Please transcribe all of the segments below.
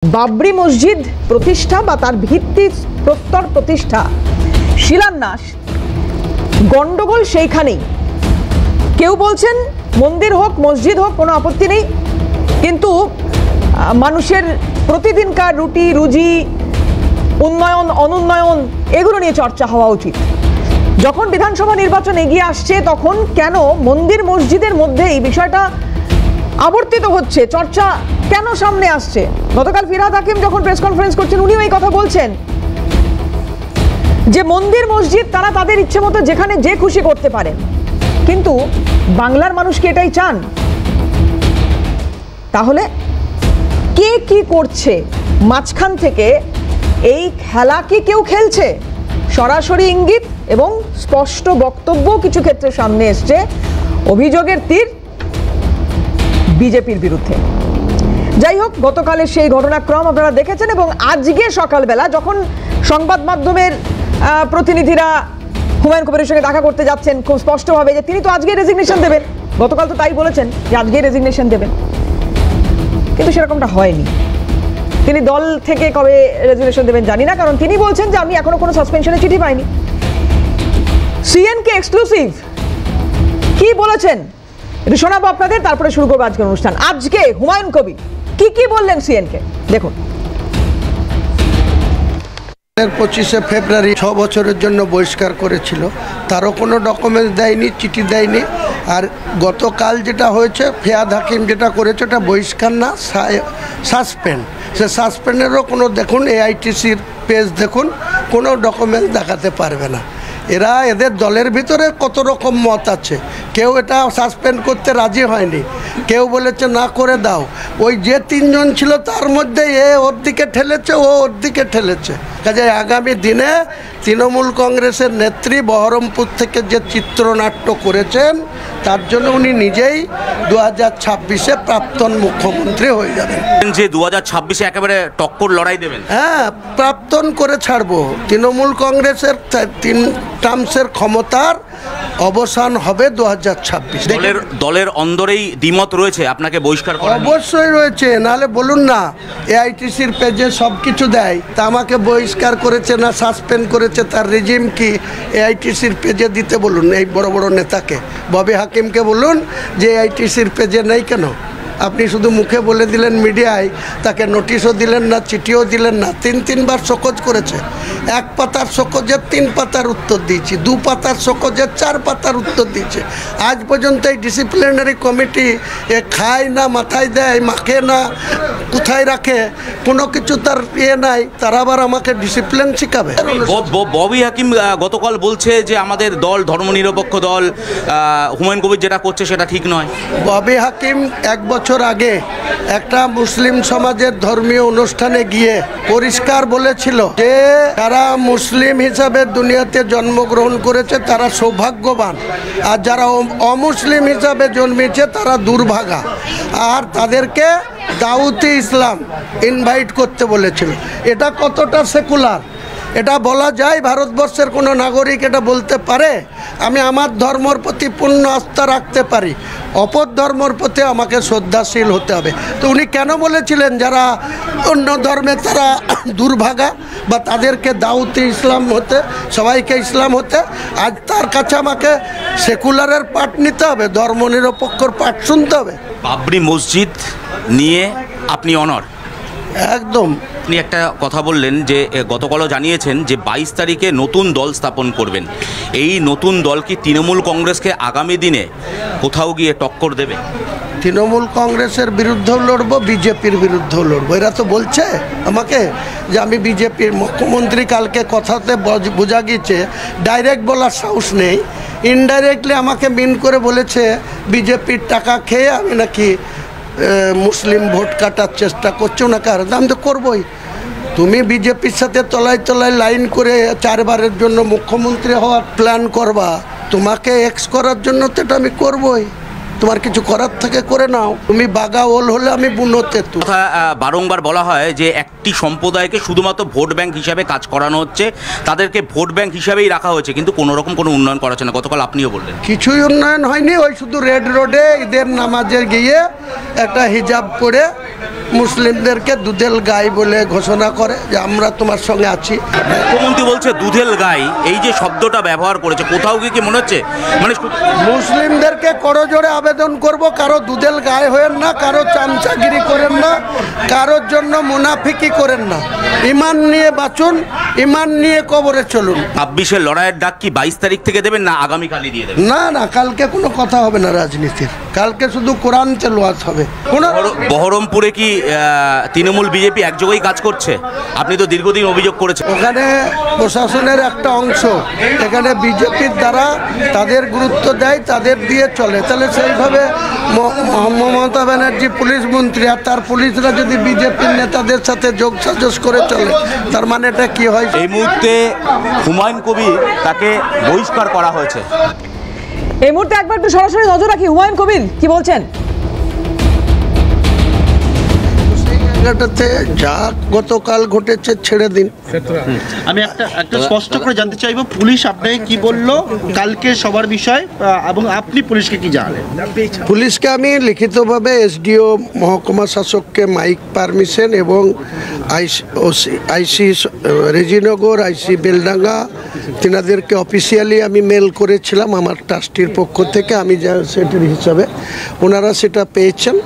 বাবরি মসজিদ প্রতিষ্ঠা বা তার ভিত্তি প্রস্তর প্রতিষ্ঠা শিলান্যাস গন্ডগোল সেইখানেই। কেউ বলছেন মন্দির হোক মসজিদ হোক কোনো আপত্তি নেই, কিন্তু মানুষের প্রতিদিনকার রুটি রুজি উন্নয়ন অনুন্নয়ন এগুলো নিয়ে চর্চা হওয়া উচিত। যখন বিধানসভা নির্বাচন এগিয়ে আসছে তখন কেন মন্দির মসজিদের মধ্যে এই বিষয়টা আবর্তিত হচ্ছে, চর্চা কেন সামনে আসছে? গতকাল ফিরহাদ হাকিম যখন প্রেস কনফারেন্স করছেন উনিও এই কথা বলছেন যে মন্দির মসজিদ তারা তাদের ইচ্ছে মতো যেখানে যে খুশি করতে পারেন, কিন্তু বাংলার মানুষ কি এটাই চান? তাহলে কে কি করছে মাঝখান থেকে এই খেলা কি কেউ খেলছে? সরাসরি ইঙ্গিত এবং স্পষ্ট বক্তব্য কিছু ক্ষেত্রে সামনে এসছে, অভিযোগের তীর বিজেপির বিরুদ্ধে। যাই হোক, গতকালের সেই ঘটনাক্রম আপনারা দেখেছেন এবং আজকে সকালবেলা যখন সংবাদ মাধ্যমের প্রতিনিধিরা হুমায়ুন কবিরের সঙ্গে দেখা করতে যাচ্ছেন খুব স্পষ্টভাবে যে তিনি তো আজকে রেজিগনেশন দেবেন, গতকাল তো তাই বলেছেন যে আজকে রেজিগনেশন দেবেন, কিন্তু সেরকমটা হয়নি। তিনি দল থেকে কবে রেজিগনেশন দেবেন জানি না, কারণ তিনি বলছেন যে আমি এখনো কোনো সাসপেনশনের চিঠি পাইনি। সিএনকে এক্সক্লুসিভ কি বলেছেন এটা শোনাবো আপনাদের, তারপরে শুরু করবো আজকের অনুষ্ঠান। আজকে হুমায়ুন কবির কি বললেন সিএনকে দেখুন। 25শে ফেব্রুয়ারি 6 বছরের জন্য বহিষ্কার করেছিল, তারও কোনো ডকুমেন্টস দেয়নি, চিঠি দেয়নি। আর গতকাল যেটা হয়েছে ফিরহাদ হাকিম যেটা করেছে ওটা বহিষ্কার না, সাসপেন্ড। সে সাসপেন্ডেরও কোনো দেখুন এআইটিসির পেজ দেখুন, কোনো ডকুমেন্টস দেখাতে পারবে না। এদের দলের ভিতরে কত রকম মত আছে, কেউ এটা সাসপেন্ড করতে রাজি হয়নি, কেউ বলেছে না করে দাও। ওই যে 3 জন ছিল তার মধ্যে ওর দিকে ঠেলেছে, ও ওর দিকে ঠেলেছে। কাজে আগামী দিনে তৃণমূল কংগ্রেসের নেত্রী বহরমপুর থেকে যে চিত্রনাট্য করেছেন তার জন্য উনি নিজেই 2026-এ প্রাক্তন মুখ্যমন্ত্রী হয়ে যাবেন। যে 2026-এ একেবারে টক্কর লড়াই দেবেন? হ্যাঁ, প্রাক্তন করে ছাড়বো। তৃণমূল কংগ্রেসের 3 টার্মসের ক্ষমতার অবসান হবে 2026। দলের অন্দরেই দ্বিমত রয়েছে আপনাকে বহিষ্কার করার? অবশ্যই রয়েছে, নাহলে বলুন না এআইটিসির পেজে সব কিছু দেয়, তা আমাকে বহিষ্কার করেছে না সাসপেন্ড করেছে তার রেজিম কি এআইটিসির পেজে দিতে বলুন। এই বড় বড় নেতাকে, ববি হাকিমকে বলুন যে এআইটিসির পেজে নেই কেন? আপনি শুধু মুখে বলে দিলেন মিডিয়ায়, তাকে নোটিশও দিলেন না, চিঠিও দিলেন না। 3বার শোকজ করেছে, 1 পাতার শোকজের 3 পাতার উত্তর দিয়েছি, 2 পাতার শোকজের 4 পাতার উত্তর দিয়েছে। আজ পর্যন্ত এই ডিসিপ্লিনারি কমিটি খায় না, মাথায় দেয়, মাখে না, কোথায় রাখে, কোনো কিছু তার নাই, তারা আবার আমাকে ডিসিপ্লিন শিখাবে? ববি হাকিম গতকাল বলছে যে আমাদের দল ধর্মনিরপেক্ষ দল, হুমায়ুন কবির যেটা করছে সেটা ঠিক নয়। ববি হাকিম 1 বছর আগে একটা মুসলিম সমাজের ধর্মীয় অনুষ্ঠানে গিয়ে পরিষ্কার বলেছিল যে যারা মুসলিম হিসাবে দুনিয়াতে জন্মগ্রহণ করেছে তারা সৌভাগ্যবান, আর যারা অমুসলিম হিসাবে জন্মেছে তারা দুর্ভাগা, আর তাদেরকে দাউতি ইসলাম ইনভাইট করতে বলেছিল। এটা কতটা সেকুলার এটা বলা যায়? ভারতবর্ষের কোনো নাগরিক এটা বলতে পারে? আমি আমার ধর্মর প্রতি পূর্ণ আস্থা রাখতে পারি, অপর ধর্মের প্রতি আমাকে শ্রদ্ধাশীল হতে হবে। তো উনি কেন বলেছিলেন যারা অন্য ধর্মে তারা দুর্ভাগা বা তাদেরকে দাউতি ইসলাম হতে, সবাইকে ইসলাম হতে? আজ তার কাছে আমাকে সেকুলারের পাঠ নিতে হবে, ধর্মনিরপেক্ষর পাঠ শুনতে হবে। বাবরি মসজিদ নিয়ে আপনি অনড়? একদম। আপনি একটা কথা বললেন যে গতকালও জানিয়েছেন যে 22 তারিখে নতুন দল স্থাপন করবেন। এই নতুন দল কি তৃণমূল কংগ্রেসকে আগামী দিনে কোথাও গিয়ে টক্কর দেবে? তৃণমূল কংগ্রেসের বিরুদ্ধেও লড়বো, বিজেপির বিরুদ্ধেও লড়বো। এরা তো বলছে আমাকে যে আমি বিজেপির মুখ্যমন্ত্রী, কালকে কথাতে বোঝা গিয়েছে ডাইরেক্ট বলার সাহস নেই, ইনডাইরেক্টলি আমাকে মিন করে বলেছে বিজেপির টাকা খেয়ে আমি নাকি মুসলিম ভোট কাটার চেষ্টা করছো না। কার আমি তো করবোই। তুমি বিজেপির সাথে তলায় তলায় লাইন করে 4 বারের জন্য মুখ্যমন্ত্রী হওয়ার প্ল্যান করবা, তোমাকে এক্স করার জন্য তো এটা আমি করবোই। তোমার কিছু করার থেকে করে নাও, তুমি বাগা ওল হলে আমি বুনো তেতু। কথা বারংবার বলা হয় যে একটি সম্প্রদায়কে শুধুমাত্র ভোট ব্যাংক হিসাবে কাজ করানো হচ্ছে, তাদেরকে ভোট ব্যাংক হিসাবেই রাখা হয়েছে, কিন্তু কোনো রকম কোনো উন্নয়ন করা হচ্ছে না। গতকাল আপনিও বললেন কিছুই উন্নয়ন হয়নি, ওই শুধু রেড রোডে ঈদের নামাজে গিয়ে একটা হিজাব পরে মুসলিমদেরকে দুধেল গাই বলে ঘোষণা করে যে আমরা তোমার সঙ্গে আছি। মুখ্যমন্ত্রী বলছে দুধেল গাই, এই যে শব্দটা ব্যবহার করেছে, কোথাও গিয়ে কি মনে হচ্ছে মানে মুসলিমদেরকে করজোড়ে আবেদন করব, কারো দুধেল গায়ে হয়েন না, কারো চামচাগিরি করেন না, কারোর জন্য মুনাফিকি করেন না, ইমান নিয়ে বাঁচুন, ইমান নিয়ে কবরে চলুন। 26-এর লড়াইয়ের ডাক কি 22 তারিখ থেকে দেবেন না আগামীকালই দিয়ে দেবেন? না না, কালকে কোনো কথা হবে না রাজনীতির, কালকে শুধু কোরআন তেলাওয়াত হবে। বহরমপুরে কি তৃণমূল বিজেপি একযোগেই কাজ করছে? আপনি তো দীর্ঘদিন অভিযোগ করেছেন। ওখানে প্রশাসনের একটা অংশ এখানে বিজেপির দ্বারা তাদের গুরুত্ব দেয়, তাদের দিয়ে চলে, তাহলে সেইভাবে মমতা ব্যানার্জি পুলিশ মন্ত্রী আর তার পুলিশরা যদি বিজেপির নেতাদের সাথে যোগ সাজস করে চলে, তার মানে এটা কি হয়? এই মুহূর্তে হুমায়ুন কবির তাকে বহিষ্কার করা হয়েছে। এই মুহূর্তে একবার একটু সরাসরি নজর রাখি, হুমায়ুন কবির কি বলছেন? জায়গাটাতে যা গতকাল ঘটেছে ছেড়ে দিন। আমি একটা স্পষ্ট করে জানতে চাইবো, পুলিশ আপনাকে কি বললো কালকে সবার বিষয়, এবং আপনি পুলিশকে কি জানালেন? পুলিশকে আমি লিখিতভাবে এসডিও মহকুমা শাসককে মাইক পারমিশন এবং আইসি রেজিনগর, আইসি বেলডাঙ্গা তিনাদেরকে অফিসিয়ালি আমি মেল করেছিলাম আমার ট্রাস্টির পক্ষ থেকে, আমি যা সেটার হিসাবে ওনারা সেটা পেয়েছেন।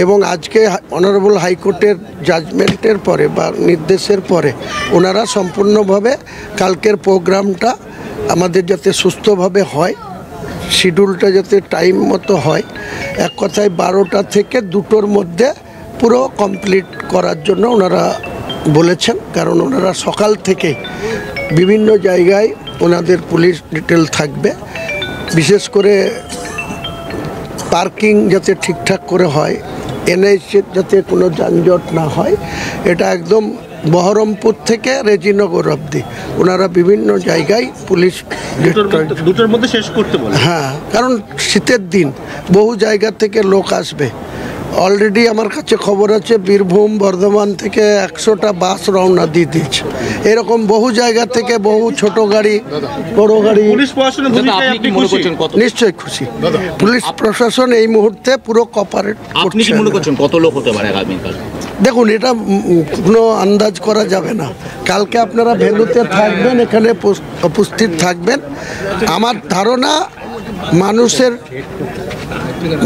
এবং আজকে অনারেবল হাইকোর্টের জাজমেন্টের পরে বা নির্দেশের পরে ওনারা সম্পূর্ণভাবে কালকের প্রোগ্রামটা আমাদের যাতে সুস্থভাবে হয়, শিডিউলটা যাতে টাইম মতো হয়, এক কথায় 12টা থেকে 2টোর মধ্যে পুরো কমপ্লিট করার জন্য ওনারা বলেছেন। কারণ ওনারা সকাল থেকে বিভিন্ন জায়গায় ওনাদের পুলিশ ডিটেল থাকবে, বিশেষ করে পার্কিং যাতে ঠিকঠাক করে হয়, এনএইচের যাতে কোনো যানজট না হয়, এটা একদম বহরমপুর থেকে রেজিনগর অবধি ওনারা বিভিন্ন জায়গায় পুলিশ দুটোর মধ্যে শেষ করতে বলে। হ্যাঁ, কারণ শীতের দিন বহু জায়গা থেকে লোক আসবে। অলরেডি আমার কাছে খবর আছে বীরভূম বর্ধমান থেকে 100টা বাস রওনা দিয়ে দিয়েছে, এরকম বহু জায়গা থেকে বহু ছোট গাড়ি বড় গাড়ি। পুলিশ প্রশাসনের ভূমিকায় আপনি খুশি? নিশ্চয়ই খুশি। পুলিশ প্রশাসন এই মুহূর্তে পুরো কোঅপারেট করছে। আপনি কি মনে করছেন কত লোক হতে পারে আগামীকাল? দেখুন, এটা কোনো আন্দাজ করা যাবে না। কালকে আপনারা ভেন্যুতে থাকবেন, এখানে উপস্থিত থাকবেন। আমার ধারণা মানুষের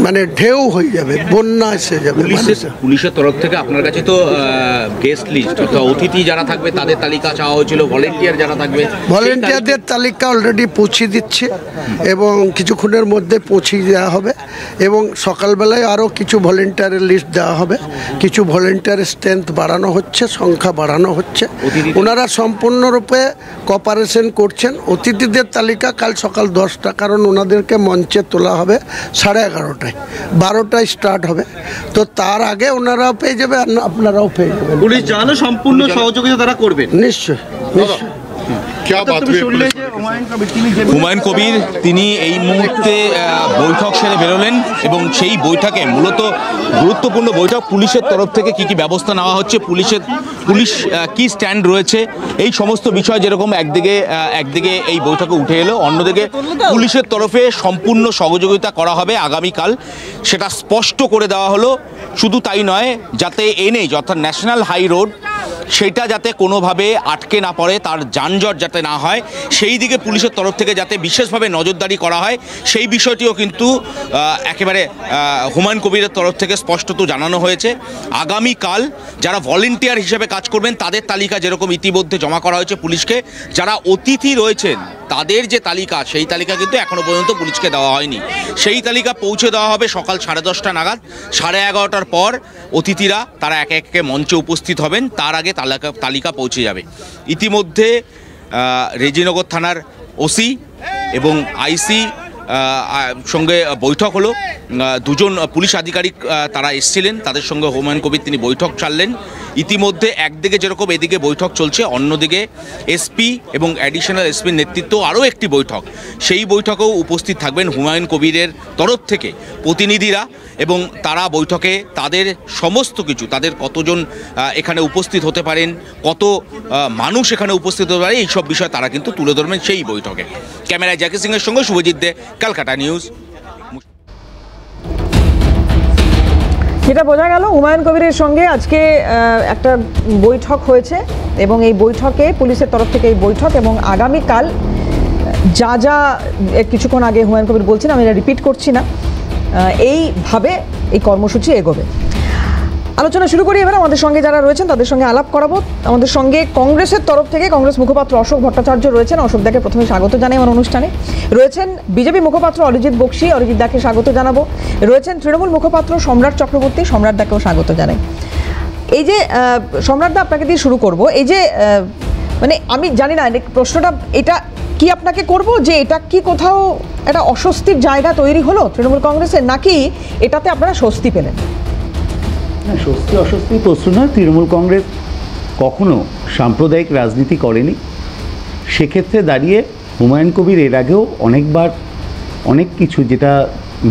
মানে ঢেউ হয়ে যাবে, বন্যা এসে যাবে। পুলিশের তরফ থেকে আপনার কাছে তো গেস্ট লিস্ট অর্থাৎ অতিথি যারা থাকবে তাদের তালিকা চাওয়া হয়েছিল, ভলেন্টিয়ার যারা থাকবে ভলেন্টিয়ারদের তালিকা অলরেডি পৌঁছে দিচ্ছে এবং কিছুক্ষণের মধ্যে পৌঁছে দেওয়া হবে। এবং সকালবেলায় আরও কিছু ভলেন্টিয়ারের লিস্ট দেওয়া হবে, কিছু ভলেন্টিয়ারের স্ট্রেংথ বাড়ানো হচ্ছে, সংখ্যা বাড়ানো হচ্ছে। ওনারা সম্পূর্ণরূপে কোঅপারেশন করছেন। অতিথিদের তালিকা কাল সকাল 10টা, কারণ ওনাদেরকে মঞ্চে তোলা হবে 11:30টায়, 12টায় স্টার্ট হবে, তো তার আগে ওনারাও পেয়ে যাবে আর আপনারাও পেয়ে যাবেন। পুলিশ জানো সম্পূর্ণ সহযোগিতা তারা করবে। নিশ্চয় নিশ্চয়। হুমায়ুন কবির তিনি এই মুহূর্তে বৈঠক সেরে বেরোলেন এবং সেই বৈঠকে মূলত গুরুত্বপূর্ণ বৈঠক, পুলিশের তরফ থেকে কি কি ব্যবস্থা নেওয়া হচ্ছে, পুলিশ কি স্ট্যান্ড রয়েছে, এই সমস্ত বিষয় যেরকম একদিকে এই বৈঠকে উঠে এলো, অন্যদিকে পুলিশের তরফে সম্পূর্ণ সহযোগিতা করা হবে আগামীকাল, সেটা স্পষ্ট করে দেওয়া হলো। শুধু তাই নয়, যাতে এনএইচ অর্থাৎ ন্যাশনাল হাই রোড সেটা যাতে কোনোভাবে আটকে না পড়ে, তার যানজট যাতে না হয়, সেই দিকে পুলিশের তরফ থেকে যাতে বিশেষভাবে নজরদারি করা হয়, সেই বিষয়টিও কিন্তু একেবারে হুমায়ুন কবিরের তরফ থেকে স্পষ্টত জানানো হয়েছে। আগামীকাল যারা ভলেন্টিয়ার হিসেবে কাজ করবেন তাদের তালিকা যেরকম ইতিমধ্যে জমা করা হয়েছে পুলিশকে, যারা অতিথি রয়েছেন তাদের যে তালিকা, সেই তালিকা কিন্তু এখনও পর্যন্ত পুলিশকে দেওয়া হয়নি। সেই তালিকা পৌঁছে দেওয়া হবে সকাল 10:30 নাগাদ। 11:30টার পর অতিথিরা তারা একে একে মঞ্চে উপস্থিত হবেন, তার আগে তালিকা পৌঁছে যাবে। ইতিমধ্যে রেজিনগর থানার ওসি এবং আইসি সঙ্গে বৈঠক হলো। দুজন পুলিশ আধিকারিক তারা এসেছিলেন, তাদের সঙ্গে হুমায়ুন কবির তিনি বৈঠক চাললেন। ইতিমধ্যে একদিকে যেরকম এদিকে বৈঠক চলছে, অন্যদিকে এসপি এবং অ্যাডিশনাল এসপির নেতৃত্ব আরও একটি বৈঠক, সেই বৈঠকেও উপস্থিত থাকবেন হুমায়ুন কবিরের তরফ থেকে প্রতিনিধিরা, এবং তারা বৈঠকে তাদের সমস্ত কিছু, তাদের কতজন এখানে উপস্থিত হতে পারেন, কত মানুষ এখানে উপস্থিত হতে পারে, এইসব বিষয় তারা কিন্তু তুলে ধরবেন সেই বৈঠকে। ক্যামেরায় জ্যাকি সিংয়ের সঙ্গে শুভজিৎ দে, ক্যালকাটা নিউজ। যেটা বোঝা গেল, হুমায়ুন কবিরের সঙ্গে আজকে একটা বৈঠক হয়েছে এবং এই বৈঠকে পুলিশের তরফ থেকে এই বৈঠক, এবং আগামীকাল যা যা কিছুক্ষণ আগে হুমায়ুন কবির বলছেন, আমি এটা রিপিট করছি না, এইভাবে এই কর্মসূচি এগোবে। আলোচনা শুরু করি এবার। আমাদের সঙ্গে যারা রয়েছেন তাদের সঙ্গে আলাপ করাবো। আমাদের সঙ্গে কংগ্রেসের তরফ থেকে কংগ্রেস মুখপাত্র অশোক ভট্টাচার্য রয়েছেন। অশোক দাকে প্রথমে স্বাগত জানাই আমার অনুষ্ঠানে। রয়েছেন বিজেপি মুখপাত্র অরিজিৎ বক্সি, অরিজিৎ দাকে স্বাগত জানাবো। রয়েছেন তৃণমূল মুখপাত্র সম্রাট চক্রবর্তী, সম্রাট দাকেও স্বাগত জানাই। এই যে সম্রাট দা, আপনাকে দিয়ে শুরু করব। এই যে মানে আমি জানি না প্রশ্নটা এটা কি আপনাকে করব, যে এটা কি কোথাও একটা অস্বস্তির জায়গা তৈরি হলো তৃণমূল কংগ্রেসের, নাকি এটাতে আপনারা স্বস্তি পেলেন? না, স্বস্তি অস্বস্তির প্রশ্ন নয়। তৃণমূল কংগ্রেস কখনো সাম্প্রদায়িক রাজনীতি করেনি। সেক্ষেত্রে দাঁড়িয়ে হুমায়ুন কবির এর আগেও অনেকবার অনেক কিছু যেটা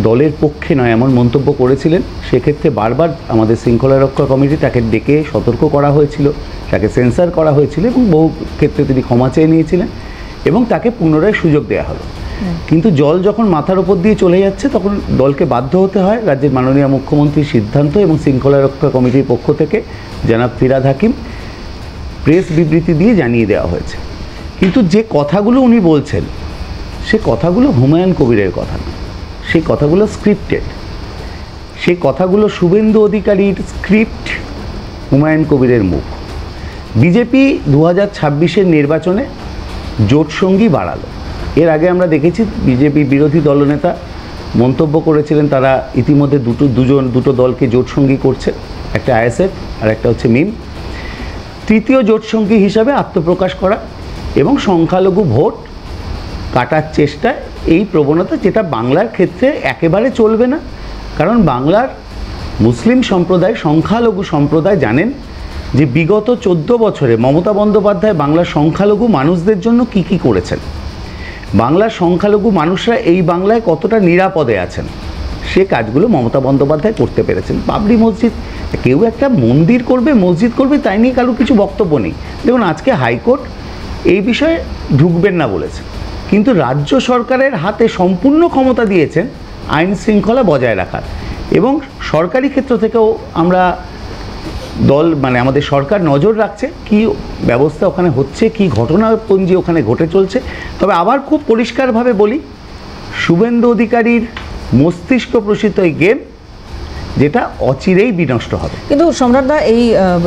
দলের পক্ষে নয় এমন মন্তব্য করেছিলেন। সেক্ষেত্রে বারবার আমাদের শৃঙ্খলা রক্ষা কমিটি তাকে ডেকে সতর্ক করা হয়েছিল, তাকে সেন্সার করা হয়েছিল, এবং বহু ক্ষেত্রে তিনি ক্ষমা চেয়ে নিয়েছিলেন এবং তাকে পুনরায় সুযোগ দেওয়া হলো। কিন্তু জল যখন মাথার ওপর দিয়ে চলে যাচ্ছে তখন দলকে বাধ্য হতে হয়। রাজ্যের মাননীয় মুখ্যমন্ত্রীর সিদ্ধান্ত এবং শৃঙ্খলা রক্ষা কমিটির পক্ষ থেকে জনাব ফিরহাদ হাকিম প্রেস বিবৃতি দিয়ে জানিয়ে দেওয়া হয়েছে। কিন্তু যে কথাগুলো উনি বলছেন সে কথাগুলো হুমায়ুন কবিরের কথা না, সেই কথাগুলো স্ক্রিপ্টেড। সেই কথাগুলো শুভেন্দু অধিকারীর স্ক্রিপ্ট, হুমায়ুন কবিরের মুখ। বিজেপি 2026-এর নির্বাচনে জোটসঙ্গী বাড়ালো। এর আগে আমরা দেখেছি বিজেপি বিরোধী দলনেতা মন্তব্য করেছিলেন তারা ইতিমধ্যে দুটো দলকে জোটসঙ্গী করছে, একটা আইএসএফ আর একটা হচ্ছে মিম। তৃতীয় জোটসঙ্গী হিসাবে আত্মপ্রকাশ করা এবং সংখ্যালঘু ভোট কাটার চেষ্টা, এই প্রবণতা, যেটা বাংলার ক্ষেত্রে একেবারে চলবে না। কারণ বাংলার মুসলিম সম্প্রদায়, সংখ্যালঘু সম্প্রদায় জানেন যে বিগত 14 বছরে মমতা বন্দ্যোপাধ্যায় বাংলার সংখ্যালঘু মানুষদের জন্য কি কি করেছেন, বাংলার সংখ্যালঘু মানুষরা এই বাংলায় কতটা নিরাপদে আছেন, সে কাজগুলো মমতা বন্দ্যোপাধ্যায় করতে পেরেছেন। বাবরি মসজিদ, কেউ একটা মন্দির করবে, মসজিদ করবে, তাই নিয়ে কারো কিছু বক্তব্য নেই। দেখুন, আজকে হাইকোর্ট এই বিষয়ে ঢুকবেন না বলেছে, কিন্তু রাজ্য সরকারের হাতে সম্পূর্ণ ক্ষমতা দিয়েছেন আইন শৃঙ্খলা বজায় রাখার। এবং সরকারি ক্ষেত্র থেকেও আমরা আমাদের সরকার নজর রাখছে কি ব্যবস্থা ওখানে হচ্ছে, কি ঘটনাপঞ্জি ওখানে ঘটে চলছে। তবে আবার খুব পরিষ্কারভাবে বলি, শুভেন্দু অধিকারীর মস্তিষ্ক প্রসূত এই গেম, যেটা অচিরেই বিনষ্ট হবে। কিন্তু সম্রাটদা, এই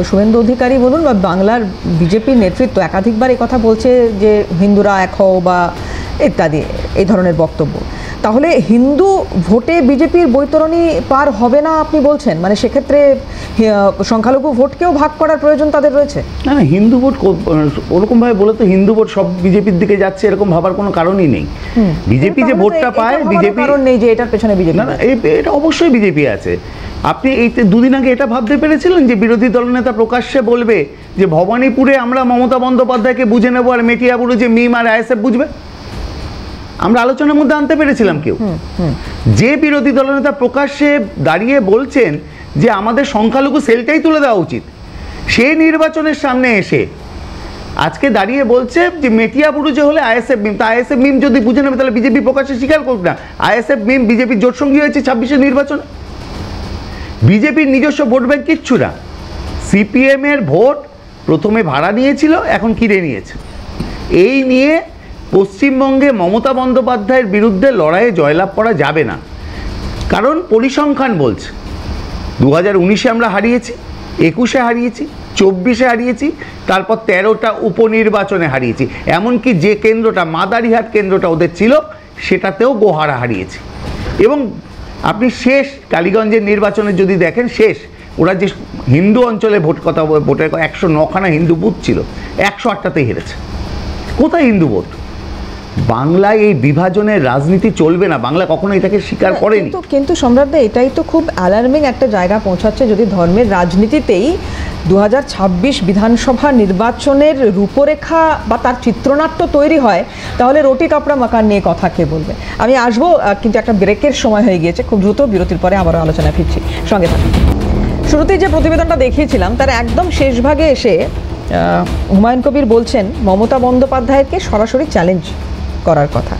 শুভেন্দু অধিকারী বলুন বা বাংলার বিজেপির নেতৃত্ব একাধিকবার এই কথা বলছে যে হিন্দুরা এক হও বা ইত্যাদি এই ধরনের বক্তব্য, তাহলে হিন্দু ভোটে বিজেপির বৈতরণী পার হবে না আপনি বলছেন? মানে সেক্ষেত্রে সংখ্যালঘু ভোটকেও ভাগ করার প্রয়োজন তাদের রয়েছে? না না, হিন্দু ভোট ওরকমভাবে বলে তো হিন্দু ভোট সব বিজেপির দিকে যাচ্ছে এরকম ভাবার কোনো কারণই নেই। বিজেপি যে ভোটটা পায়, বিজেপি কারণ নেই যে এটার পেছনে বিজেপি, না না, এটা অবশ্যই বিজেপি আছে। আপনি এই দুদিন আগে এটা ভাবতে পেরেছিলেন যে বিরোধী দলনেতা প্রকাশ্যে বলবে যে ভবানীপুরে আমরা মমতা বন্দ্যোপাধ্যায়কে বুঝে নেবো আর মেটিয়াপুরে যে মিম আর আইএসএফ বুঝবে? আমরা আলোচনার মধ্যে আনতে পেরেছিলাম কেউ? যে বিরোধী দলনেতা প্রকাশ্যে দাঁড়িয়ে বলছেন যে আমাদের সংখ্যালঘু সেলটাই তুলে দেওয়া উচিত, সে নির্বাচনের সামনে এসে আজকে দাঁড়িয়ে বলছে যে মেটিয়াপুরুজে হলে আইএসএফ মিম, তা আইএসএফ মিম যদি বুঝে নেবে তাহলে বিজেপি প্রকাশ্যে স্বীকার করবে না আইএসএফ মিম বিজেপির জোটসঙ্গী হয়েছে 26-এর নির্বাচনে। বিজেপির নিজস্ব ভোট ব্যাংক কিচ্ছু না। সিপিএমের ভোট প্রথমে ভাড়া নিয়েছিল, এখন কিনে নিয়েছে। এই নিয়ে পশ্চিমবঙ্গে মমতা বন্দ্যোপাধ্যায়ের বিরুদ্ধে লড়াইয়ে জয়লাভ করা যাবে না, কারণ পরিসংখ্যান বলছে 2019-এ আমরা হারিয়েছি, 21-এ হারিয়েছি, 24-এ হারিয়েছি, তারপর 13টা উপনির্বাচনে হারিয়েছি, এমনকি যে কেন্দ্রটা মাদারিহাট কেন্দ্রটা ওদের ছিল সেটাতেও গোহারা হারিয়েছি। এবং আপনি শেষ কালীগঞ্জের নির্বাচনে যদি দেখেন, শেষ ওরা যে হিন্দু অঞ্চলে ভোটের 109খানা হিন্দু বুথ ছিল, 108টাতেই হেরেছে। কোথায় হিন্দু ভোট? বাংলায় এই বিভাজনের রাজনীতি চলবে না, বাংলা কখনো এটাকে স্বীকার করেনি। কিন্তু সম্রাটদা, এটাই তো খুব অ্যালার্মিং একটা জায়গা পৌঁছাচ্ছে। যদি ধর্মের রাজনীতিতেই 2026 বিধানসভা নির্বাচনের রূপরেখা বা তার চিত্রনাট্য তৈরি হয়, তাহলে রুটি কাপড়া মাকান নিয়ে কথা কে বলবে? আমি আসবো, কিন্তু একটা ব্রেকের সময় হয়ে গিয়েছে, খুব দ্রুত বিরতির পরে আবারও আলোচনা ফিরছি, সঙ্গে থাকুন। শুরুতেই যে প্রতিবেদনটা দেখিয়েছিলাম তার একদম শেষ ভাগে এসে হুমায়ুন কবির বলছেন মমতা বন্দ্যোপাধ্যায়কে সরাসরি চ্যালেঞ্জ করার কথা।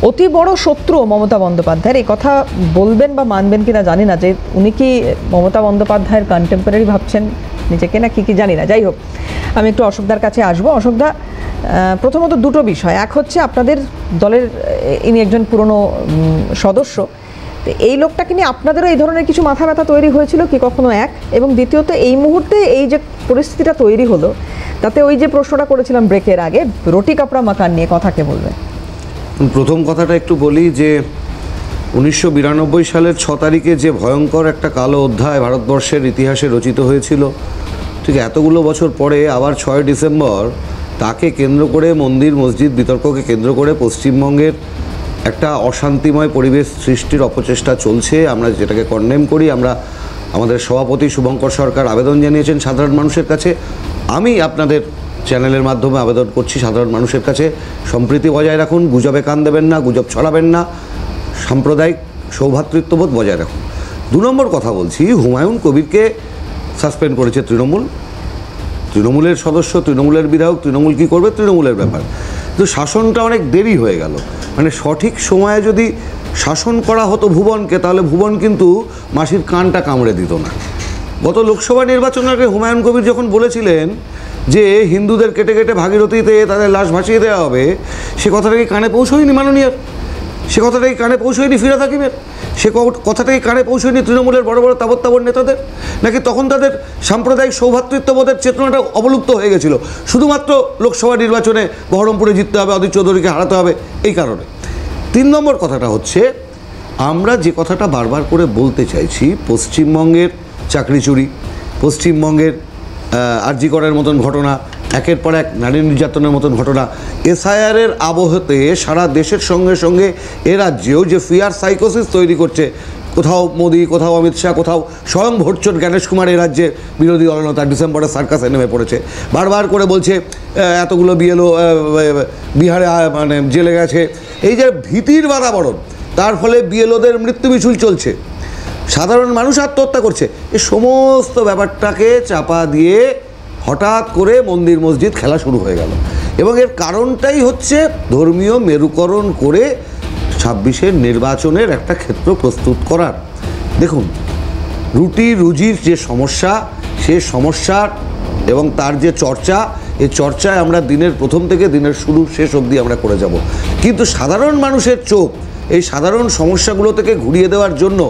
অতি বড় শত্রু মমতা বন্দ্যোপাধ্যায়ের, এই কথা বলবেন বা মানবেন কিনা জানি না, যে উনি কি মমতা বন্দ্যোপাধ্যায়ের কন্টেম্পোরারি ভাবছেন নিজেকে না কি জানি না। যাই হোক, আমি একটু অশোকদার কাছে আসবো। অশোকদা, প্রথমত দুটো বিষয়, এক হচ্ছে আপনাদের দলের ইনি একজন পুরনো সদস্য, তো এই লোকটাকে নিয়ে আপনাদেরও এই ধরনের কিছু মাথা ব্যথা তৈরি হয়েছিল কি কখনো, এক? এবং দ্বিতীয়ত এই মুহূর্তে এই যে পরিস্থিতিটা তৈরি হলো, তাতে ওই যে প্রশ্নটা করেছিলাম ব্রেকের আগে, রুটি কাপড়া মাকান নিয়ে কথা কে বলবে? প্রথম কথাটা একটু বলি যে 1992 সালের 6 তারিখে যে ভয়ঙ্কর একটা কালো অধ্যায় ভারতবর্ষের ইতিহাসে রচিত হয়েছিল, ঠিক এতগুলো বছর পরে আবার 6 ডিসেম্বর তাকে কেন্দ্র করে, মন্দির মসজিদ বিতর্ককে কেন্দ্র করে পশ্চিমবঙ্গের একটা অশান্তিময় পরিবেশ সৃষ্টির অপচেষ্টা চলছে। আমরা যেটাকে কন্ডেম করি। আমরা আমাদের সভাপতি শুভঙ্কর সরকার আবেদন জানিয়েছেন সাধারণ মানুষের কাছে। আমি আপনাদের চ্যানেলের মাধ্যমে আবেদন করছি সাধারণ মানুষের কাছে, সম্প্রীতি বজায় রাখুন, গুজবে কান দেবেন না, গুজব ছড়াবেন না, সাম্প্রদায়িক সৌভ্রাতৃত্ববোধ বজায় রাখুন। 2 নম্বর কথা বলছি, হুমায়ুন কবিরকে সাসপেন্ড করেছে তৃণমূলের সদস্য, তৃণমূলের বিধায়ক, তৃণমূল কী করবে তৃণমূলের ব্যাপার। তো শাসনটা অনেক দেরি হয়ে গেল, মানে সঠিক সময়ে যদি শাসন করা হতো ভুবনকে, তাহলে ভুবন কিন্তু মাসির কানটা কামড়ে দিত না। গত লোকসভা নির্বাচনের আগে হুমায়ুন কবির যখন বলেছিলেন যে হিন্দুদের কেটে কেটে ভাগীরথীতে তাদের লাশ ভাসিয়ে দেওয়া হবে, সে কথাটাকে কানে পৌঁছয়নি মাননীয়ার, সে কথাটাকে কানে পৌঁছয়নি ফিরহাদ হাকিমের, সে কথাটাকে কানে পৌঁছয়নি তৃণমূলের বড় বড় তাবর নেতাদের, নাকি তখন তাদের সাম্প্রদায়িক সৌভ্রাতৃত্ববোধের চেতনাটা অবলুপ্ত হয়ে গেছিল, শুধুমাত্র লোকসভা নির্বাচনে বহরমপুরে জিততে হবে, অধীর চৌধুরীকে হারাতে হবে এই কারণে। 3 নম্বর কথাটা হচ্ছে, আমরা যে কথাটা বারবার করে বলতে চাইছি, পশ্চিমবঙ্গের চাকরি চুরি, পশ্চিমবঙ্গের আরজি করের মতন ঘটনা, একের পর এক নারী নির্যাতনের মতন ঘটনা, এসআইআরের আবহতে সারা দেশের সঙ্গে সঙ্গে এ রাজ্যেও যে ফিয়ার সাইকোসিস তৈরি করছে, কোথাও মোদি, কোথাও অমিত শাহ, কোথাও স্বয়ং ভোটচোট জ্ঞানেশ কুমার এই রাজ্যে বিরোধী দলনেতা ডিসেম্বরে সার্কাসে নেমে পড়েছে, বারবার করে বলছে এতগুলো বিএলও বিহারে মানে জেলে গেছে, এই যে ভীতির বাতাবরণ, তার ফলে বিএলওদের মৃত্যু মিছিল চলছে, সাধারণ মানুষ আত্মহত্যা করছে, এই সমস্ত ব্যাপারটাকে চাপা দিয়ে হঠাৎ করে মন্দির মসজিদ খেলা শুরু হয়ে গেল। এবং এর কারণটাই হচ্ছে ধর্মীয় মেরুকরণ করে 26-এর নির্বাচনের একটা ক্ষেত্র প্রস্তুত করার। দেখুন, রুটি রুজির যে সমস্যা, সে সমস্যার এবং তার যে চর্চা, এই চর্চায় আমরা দিনের প্রথম থেকে দিনের শুরু শেষ অবধি আমরা করে যাব। কিন্তু সাধারণ মানুষের চোখ এই সাধারণ সমস্যাগুলো থেকে ঘুরিয়ে দেওয়ার জন্য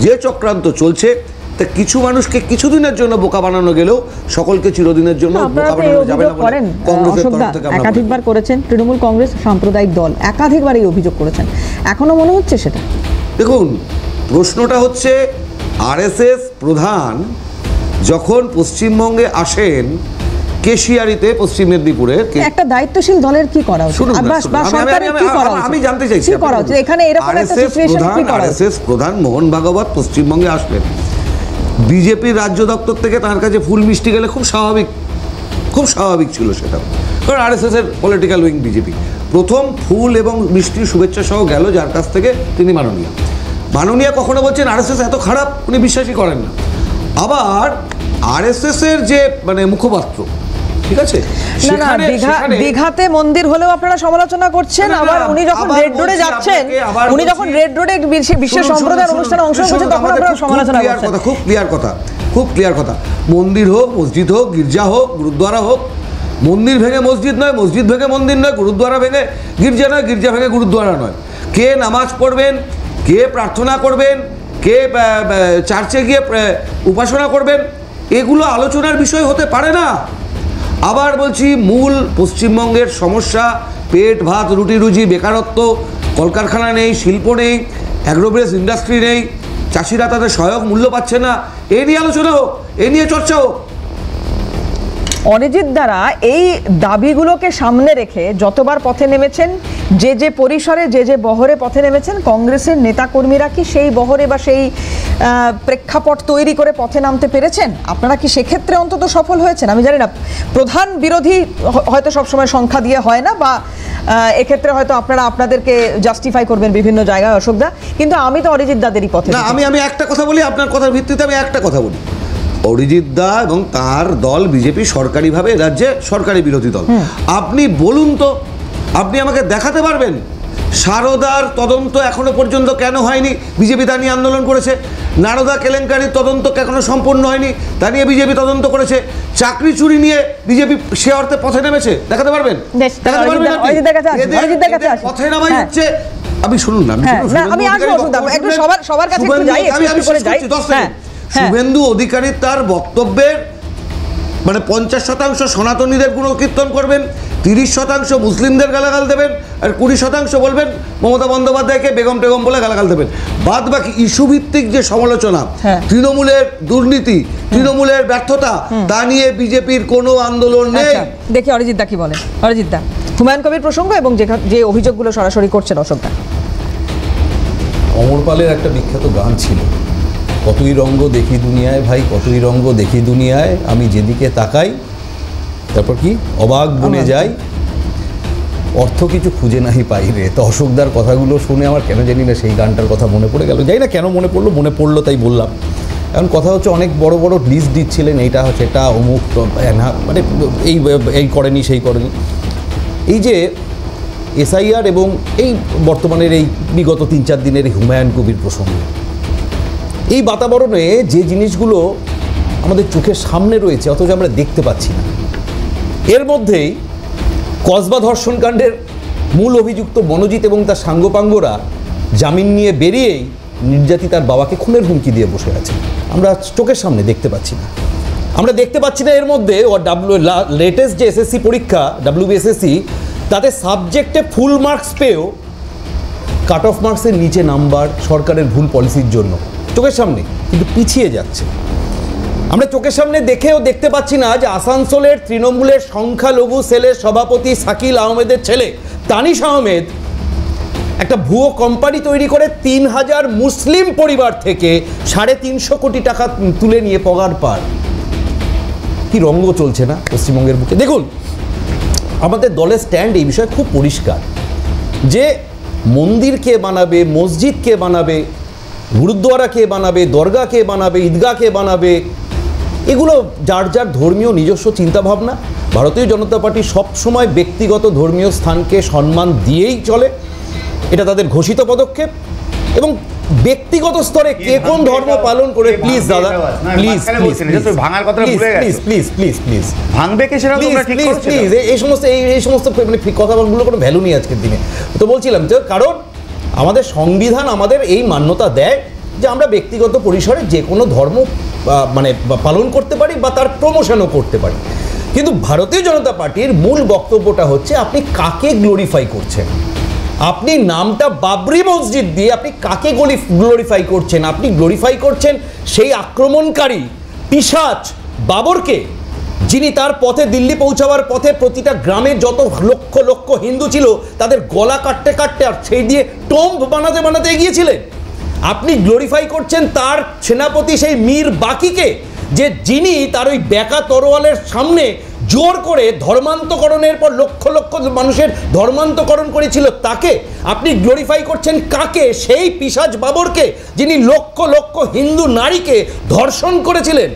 যে চক্রান্ত চলছে, তা কিছু মানুষকে কিছুদিনের জন্য বোকা বানানো গেলেও সকলকে চিরদিনের জন্য বোকা বানানো যাবে না বলে কংগ্রেসের তরফ থেকে আমরা একাধিকবার করেছেন। তৃণমূল কংগ্রেস সাম্প্রদায়িক দল একাধিকবার এই অভিযোগ করেছেন, এখনো মনে হচ্ছে সেটা? দেখুন, প্রশ্নটা হচ্ছে আরএসএস প্রধান যখন পশ্চিমবঙ্গে আসেন, কেশিয়ারিতে পশ্চিম মেদিনীপুরে, একটা দায়িত্বশীল দলের কি করা উচিত? আমি জানতে চাইছি এখানে এরকম একটা সিচুয়েশন কি করা উচিত? আরএসএস প্রধান মোহন ভাগবত পশ্চিমবঙ্গে আসলেন, বিজেপির রাজ্য দপ্তর থেকে তার কাছে ফুল মিষ্টি গেলে খুব স্বাভাবিক ছিল সেটা, কারণ আরএসএস এর পলিটিক্যাল উইং বিজেপি। প্রথম ফুল এবং মিষ্টির শুভেচ্ছা সহ গেল যার কাছ থেকে, তিনি মাননীয়া কখনো বলছেন আরএসএস এত খারাপ, উনি বিশ্বাসই করেন না। আবার আরএসএস এর যে মানে মুখপাত্র, ঠিক আছে, দীঘাতে মন্দির হলেও আপনারা সমালোচনা করছেন, আবার উনি যখন রেড রোডে যাচ্ছেন, উনি যখন রেড রোডে বিশ্ব সম্প্রদায়ের অনুষ্ঠানে অংশ নিচ্ছেন, তখন আপনারা সমালোচনা করছেন। খুব ক্লিয়ার কথা, মন্দির হোক, মসজিদ হোক, গির্জা হোক, গুরুদ্বারা হোক, মন্দির ভেঙে মসজিদ নয়, মসজিদ ভেঙে মন্দির নয়, গুরুদ্বারা ভেঙে গির্জা নয়, গির্জা ভেঙে গুরুদ্বারা নয়। কে নামাজ পড়বেন, কে প্রার্থনা করবেন, কে চার্চে গিয়ে উপাসনা করবেন, এগুলো আলোচনার বিষয় হতে পারে না। আবার বলছি, মূল পশ্চিমবঙ্গের সমস্যা পেট ভাত রুটি রুজি, বেকারত্ব, কলকারখানা নেই, শিল্প নেই, অ্যাগ্রোবেস ইন্ডাস্ট্রি নেই, চাষিরা তাদের সহায়ক মূল্য পাচ্ছে না, এ নিয়ে আলোচনা হোক, এ নিয়ে চর্চা হোক। অরিজিৎ দ্বারা এই দাবিগুলোকে সামনে রেখে যতবার পথে নেমেছেন, যে যে পরিসরে যে যে বহরে পথে নেমেছেন, কংগ্রেসের নেতাকর্মীরা কি সেই বহরে বা সেই প্রেক্ষাপট তৈরি করে পথে নামতে পেরেছেন? আপনারা কি সেক্ষেত্রে অন্তত সফল হয়েছেন? আমি জানি না, প্রধান বিরোধী হয়তো সবসময় সংখ্যা দিয়ে হয় না, বা এক্ষেত্রে হয়তো আপনারা আপনাদেরকে জাস্টিফাই করবেন বিভিন্ন জায়গায়, অশোকদা, কিন্তু আমি তো অরিজিৎ দাদেরই পথে। না, আমি একটা কথা বলি, আপনার কথার ভিত্তিতে আমি একটা কথা বলি। অরিজিৎ দা এবং তার দল বিজেপি সরকারিভাবে রাজ্যে সরকারি বিরোধী দল। আপনি বলুন তো, আপনি আমাকে দেখাতে পারবেন সারদার তদন্ত এখনো পর্যন্ত কেন হয়নি? বিজেপি তা নিয়ে আন্দোলন করেছে। নারদা কেলেঙ্কারির তদন্ত এখনো সম্পূর্ণ হয়নি, তা নিয়ে বিজেপি তদন্ত করেছে। চাকরি চুরি নিয়ে বিজেপি সে অর্থে পথে নেমেছে, দেখাতে পারবেন? পথে নামাই হচ্ছে, আমি শুনুন না, শুভেন্দু অধিকারী তার বক্তব্যের মানে 50% সনাতনীদের গুণকীর্তন করবেন, 30% মুসলিমদের গালাগাল দেবেন, আর 20% বলবেন মমতা বন্দ্যোপাধ্যায়কে বেগম টেগম বলে গালাগাল দেবেন। বাদ বাকি ইস্যুভিত্তিক যে সমালোচনা, তৃণমূলের দুর্নীতি, তৃণমূলের ব্যর্থতা, তা নিয়ে বিজেপির কোনো আন্দোলন নেই। দেখি অরিজিৎ দা কি বলে। অরিজিৎ দা, হুমায়ুন কবির প্রসঙ্গ এবং যে অভিযোগগুলো সরাসরি করছেন অশোক দা। অমর পালের একটা বিখ্যাত গান ছিল, কতই রঙ্গ দেখি দুনিয়ায় ভাই, কতই রঙ্গ দেখি দুনিয়ায়, আমি যেদিকে তাকাই, তারপর কি অবাক বনে যাই, অর্থ কিছু খুঁজে নাহি পাই রে। তো অশোকদার কথাগুলো শুনে আমার কেন জানি না সেই গানটার কথা মনে পড়ে গেল। জানি না কেন মনে পড়লো তাই বললাম। এখন কথা হচ্ছে, অনেক বড় বড় লিস্ট দিচ্ছিলেন, এইটা হচ্ছে এটা অমুক, মানে এই করেনি সেই করেনি। এই যে এসআইআর এবং এই বর্তমানের এই বিগত 3-4 দিনের এই হুমায়ুন কবির প্রসঙ্গ, এই বাতাবরণে যে জিনিসগুলো আমাদের চোখের সামনে রয়েছে অথচ আমরা দেখতে পাচ্ছি না, এর মধ্যেই কসবা ধর্ষণকাণ্ডের মূল অভিযুক্ত মনোজিৎ এবং তার সাঙ্গপাঙ্গরা জামিন নিয়ে বেরিয়েই নির্যাতিতার বাবাকে খুনের হুমকি দিয়ে বসে আছে। আমরা চোখের সামনে দেখতে পাচ্ছি না, এর মধ্যে লেটেস্ট যে এসএসসি পরীক্ষা WBSSC, তাতে সাবজেক্টে ফুল মার্কস পেয়েও কাট অফ মার্কসের নিচে নাম্বার সরকারের ভুল পলিসির জন্য চোখের সামনে, কিন্তু পিছিয়ে যাচ্ছে। আমরা চোখের সামনে দেখেও দেখতে পাচ্ছি না যে আসানসোলের তৃণমূলের সংখ্যালঘু সেলের সভাপতি শাকিল আহমেদের ছেলে তানিশ আহমেদ একটা ভুয়ো কোম্পানি তৈরি করে 3000 মুসলিম পরিবার থেকে 350 কোটি টাকা তুলে নিয়ে পগার পার। কি রঙ্গ চলছে না পশ্চিমবঙ্গের বুকে? দেখুন, আমাদের দলের স্ট্যান্ড এই বিষয়ে খুব পরিষ্কার, যে মন্দির কে বানাবে, মসজিদ কে বানাবে, গুরুদ্বারা কে বানাবে, দরগা কে বানাবে, ঈদগাহ কে বানাবে, এগুলো যার যার ধর্মীয় নিজস্ব চিন্তাভাবনা। ভারতীয় জনতা পার্টি সবসময় ব্যক্তিগত ধর্মীয় স্থানকে সম্মান দিয়েই চলে, এটা তাদের ঘোষিত পদক্ষেপ। এবং ব্যক্তিগত স্তরে কে কোন ধর্ম পালন করে, প্লিজ দাদা, প্লিজ ভাঙার কথা প্লিজ ভাঙবে কে সেটা তোমরা ঠিক করছো। এই সমস্ত মানে কথাগুলো কোনো ভ্যালু নেই আজকের দিনে। তো বলছিলাম যে, কারণ আমাদের সংবিধান আমাদের এই মান্যতা দেয় যে আমরা ব্যক্তিগত পরিসরে যে কোনো ধর্ম মানে পালন করতে পারি বা তার প্রমোশনও করতে পারি। কিন্তু ভারতীয় জনতা পার্টির মূল বক্তব্যটা হচ্ছে, আপনি কাকে গ্লোরিফাই করছেন? আপনি নামটা বাবরি মসজিদ দিয়ে আপনি কাকে গ্লোরিফাই করছেন? আপনি গ্লোরিফাই করছেন সেই আক্রমণকারী পিশাচ বাবরকে, যিনি তার পথে দিল্লি পৌঁছাবার পথে প্রতিটা গ্রামে যত লক্ষ লক্ষ হিন্দু ছিল তাদের গলা কাটতে কাটতে আর সেই দিয়ে টম্ব বানাতে এগিয়েছিলেন। আপনি গ্লোরিফাই করছেন তার সেনাপতি সেই মীর বাকিকে, যিনি তার ওই বেকা তরোয়ালের সামনে জোর করে ধর্মান্তকরণের পর লক্ষ লক্ষ মানুষের ধর্মান্তকরণ করেছিল তাকে। আপনি গ্লোরিফাই করছেন কাকে? সেই পিশাচ বাবরকে, যিনি লক্ষ লক্ষ হিন্দু নারীকে ধর্ষণ করেছিলেন।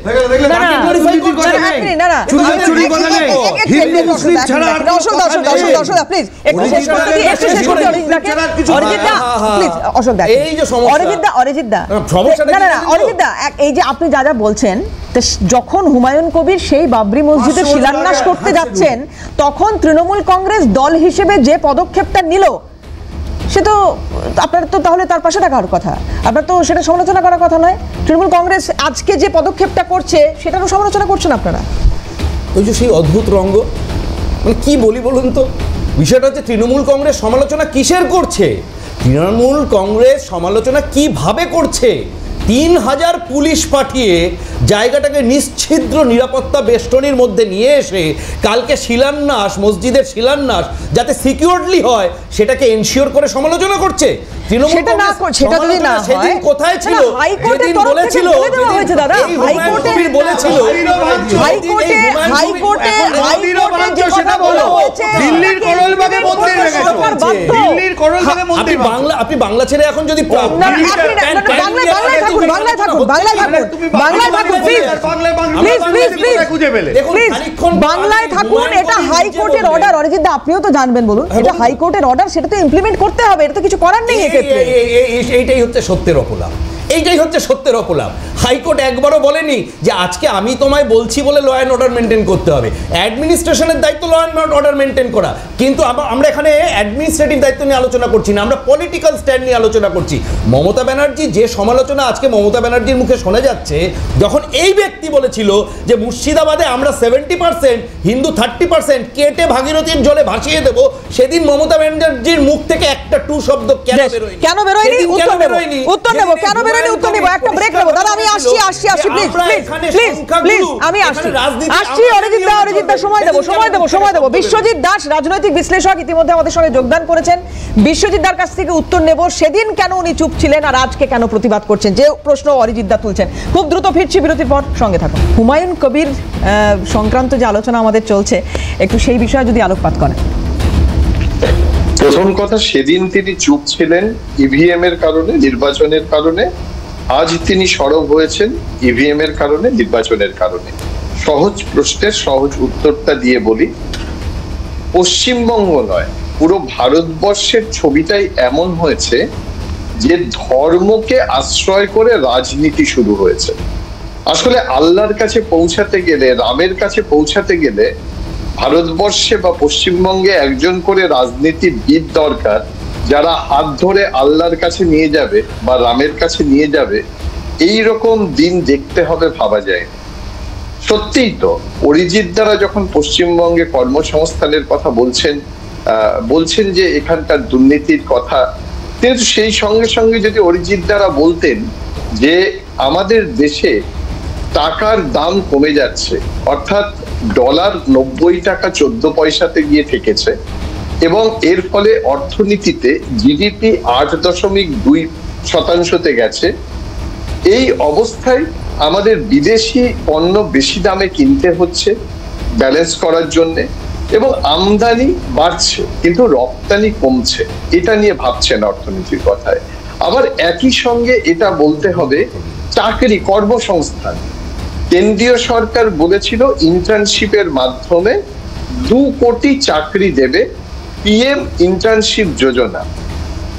এই যে আপনি যা বলছেন, যখন হুমায়ুন কবির সেই বাবরি মসজিদের শিলান্যাস করতে যাচ্ছেন, তখন তৃণমূল কংগ্রেস দল হিসেবে যে পদক্ষেপটা নিল, সে তো আপনার তো তাহলে তার পাশে থাকার কথা, আপনার তো সেটা সমালোচনা করার কথা নয়। তৃণমূল কংগ্রেস আজকে যে পদক্ষেপটা করছে সেটারও সমালোচনা করছেন আপনারা। ওই যে সেই অদ্ভুত রঙ্গ, মানে কি বলি বলুন তো? বিষয়টা হচ্ছে, তৃণমূল কংগ্রেস সমালোচনা কিসের করছে? তৃণমূল কংগ্রেস সমালোচনা কিভাবে করছে? 3000 পুলিশ পাঠিয়ে জায়গাটাকে নিশ্ছিদ্র নিরাপত্তা বেষ্টনীর মধ্যে নিয়ে এসে কালকে শিলান্যাস, মসজিদের শিলান্যাস যাতে সিকিউরলি হয় সেটাকে এনশিওর করে সমালোচনা করছে। সেটা না সেটা যদি না হয় সেদিন কোথায় ছিল? হাইকোর্টের যেদিন তরফ থেকে বলেছিল, বলে দেওয়া হয়েছে দাদা, হাইকোর্টে বলেছিল, হাইকোর্টে যে কথা বলা হয়েছে, দিল্লির করলবাগে মন্দির ভেঙেছে, দিল্লির করলবাগে মন্দির। আপনি বাংলা ছেড়ে এখন যদি বাংলায় থাকুন বাংলায় থাকুন। এটা হাইকোর্টের অর্ডার। অরিজিৎ দা, আপনিও তো জানবেন, বলুন। এটা হাইকোর্টের অর্ডার, সেটা তো ইমপ্লিমেন্ট করতে হবে, এটা তো কিছু করার নেই এক্ষেত্রে। এইটাই হচ্ছে সত্যের অপলাপ, এইটাই হচ্ছে সত্যের অপলাপ। হাইকোর্ট একবারও বলেনি যে আজকে আমি তোমায় বলছি বলে ল অ্যান্ড অর্ডার মেনটেন করতে হবে। অ্যাডমিনিস্ট্রেশনের দায়িত্ব ল অ্যান্ড অর্ডার মেনটেন করা, কিন্তু আমরা এখানে অ্যাডমিনিস্ট্রেটিভ দায়িত্ব নিয়ে আলোচনা করছি না, আমরা পলিটিক্যাল স্ট্যান্ড নিয়ে আলোচনা করছি। মমতা ব্যানার্জি যে সমালোচনা আজকে মমতা ব্যানার্জির মুখে শোনা যাচ্ছে, যখন এই ব্যক্তি বলেছিল যে মুর্শিদাবাদে আমরা 70% হিন্দু 30% কেটে ভাগীরথীর জলে ভাসিয়ে দেবো, সেদিন মমতা ব্যানার্জির মুখ থেকে একটা টু শব্দ কেন বেরোয়নি? কেন বেরোয়নি? উত্তর দেব কেন বেরোয়নি, উত্তর দেব। একটা ব্রেক নেব দাদা, আমি আসছি প্লিজ আমি আসছি। অরিজিৎ দা সময় দেব। বিশ্বজিৎ দাস রাজনৈতিক বিশ্লেষক ইতিমধ্যে আমাদের সঙ্গে যোগদান করেছেন। বিশ্বজিৎ দার কাছ থেকে উত্তর নেব, সেদিন কেন উনি চুপ ছিলেন আর আজকে কেন প্রতিবাদ করছেন, যে প্রশ্ন অরিজিৎ দা তুলছেন। খুব দ্রুত ফিরছি বিরতির পর, সঙ্গে থাকুন। হুমায়ুন কবির সংক্রান্ত যে আলোচনা আমাদের চলছে, একটু সেই বিষয়ে যদি আলোকপাত করেন। প্রথম কথা, সেদিন তিনি চুপ ছিলেন ইভিএম এর কারণে, নির্বাচনের কারণে। আজ তিনি সরব হয়েছেন ইভিএম এর কারণে, নির্বাচনের কারণে। সহজ প্রশ্নের সহজ উত্তরটা দিয়ে বলি, পশ্চিমবঙ্গ নয়, পুরো ভারতবর্ষের ছবিটাই এমন হয়েছে যে ধর্মকে আশ্রয় করে রাজনীতি শুরু হয়েছে। আসলে আল্লাহর কাছে পৌঁছাতে গেলে, রামের কাছে পৌঁছাতে গেলে ভারতবর্ষে বা পশ্চিমবঙ্গে একজন করে রাজনীতিবিদ দরকার, যারা হাত ধরে আল্লাহর কাছে নিয়ে যাবে বা রামের কাছে নিয়ে যাবে। এই রকম দিন দেখতে হবে, ভাবা যায়। সত্যিই তো অরিজিৎ দ্বারা যখন পশ্চিমবঙ্গে কর্মসংস্থানের কথা বলছেন যে এখানকার দুর্নীতির কথা, কিন্তু সেই সঙ্গে সঙ্গে যদি অরিজিৎ দ্বারা বলতেন যে আমাদের দেশে টাকার দাম কমে যাচ্ছে, অর্থাৎ ডলার 90 টাকা 14 পয়সাতে গিয়ে ঠেকেছে, এবং এর ফলে অর্থনীতিতে জিডিপি 8.2% গেছে। এই অবস্থায় আমাদের বিদেশি পণ্য বেশি দামে কিনতে হচ্ছে ব্যালেন্স করার জন্য, এবং আমদানি বাড়ছে কিন্তু রপ্তানি কমছে। এটা নিয়ে ভাবছেন অর্থনীতির কথায়। আবার একই সঙ্গে এটা বলতে হবে চাকরি, কর্মসংস্থান। কেন্দ্রীয় সরকার বলেছিল ইন্টার্নশিপের মাধ্যমে 2 কোটি চাকরি দেবে, পিএম ইন্টার্নশিপ যোজনা।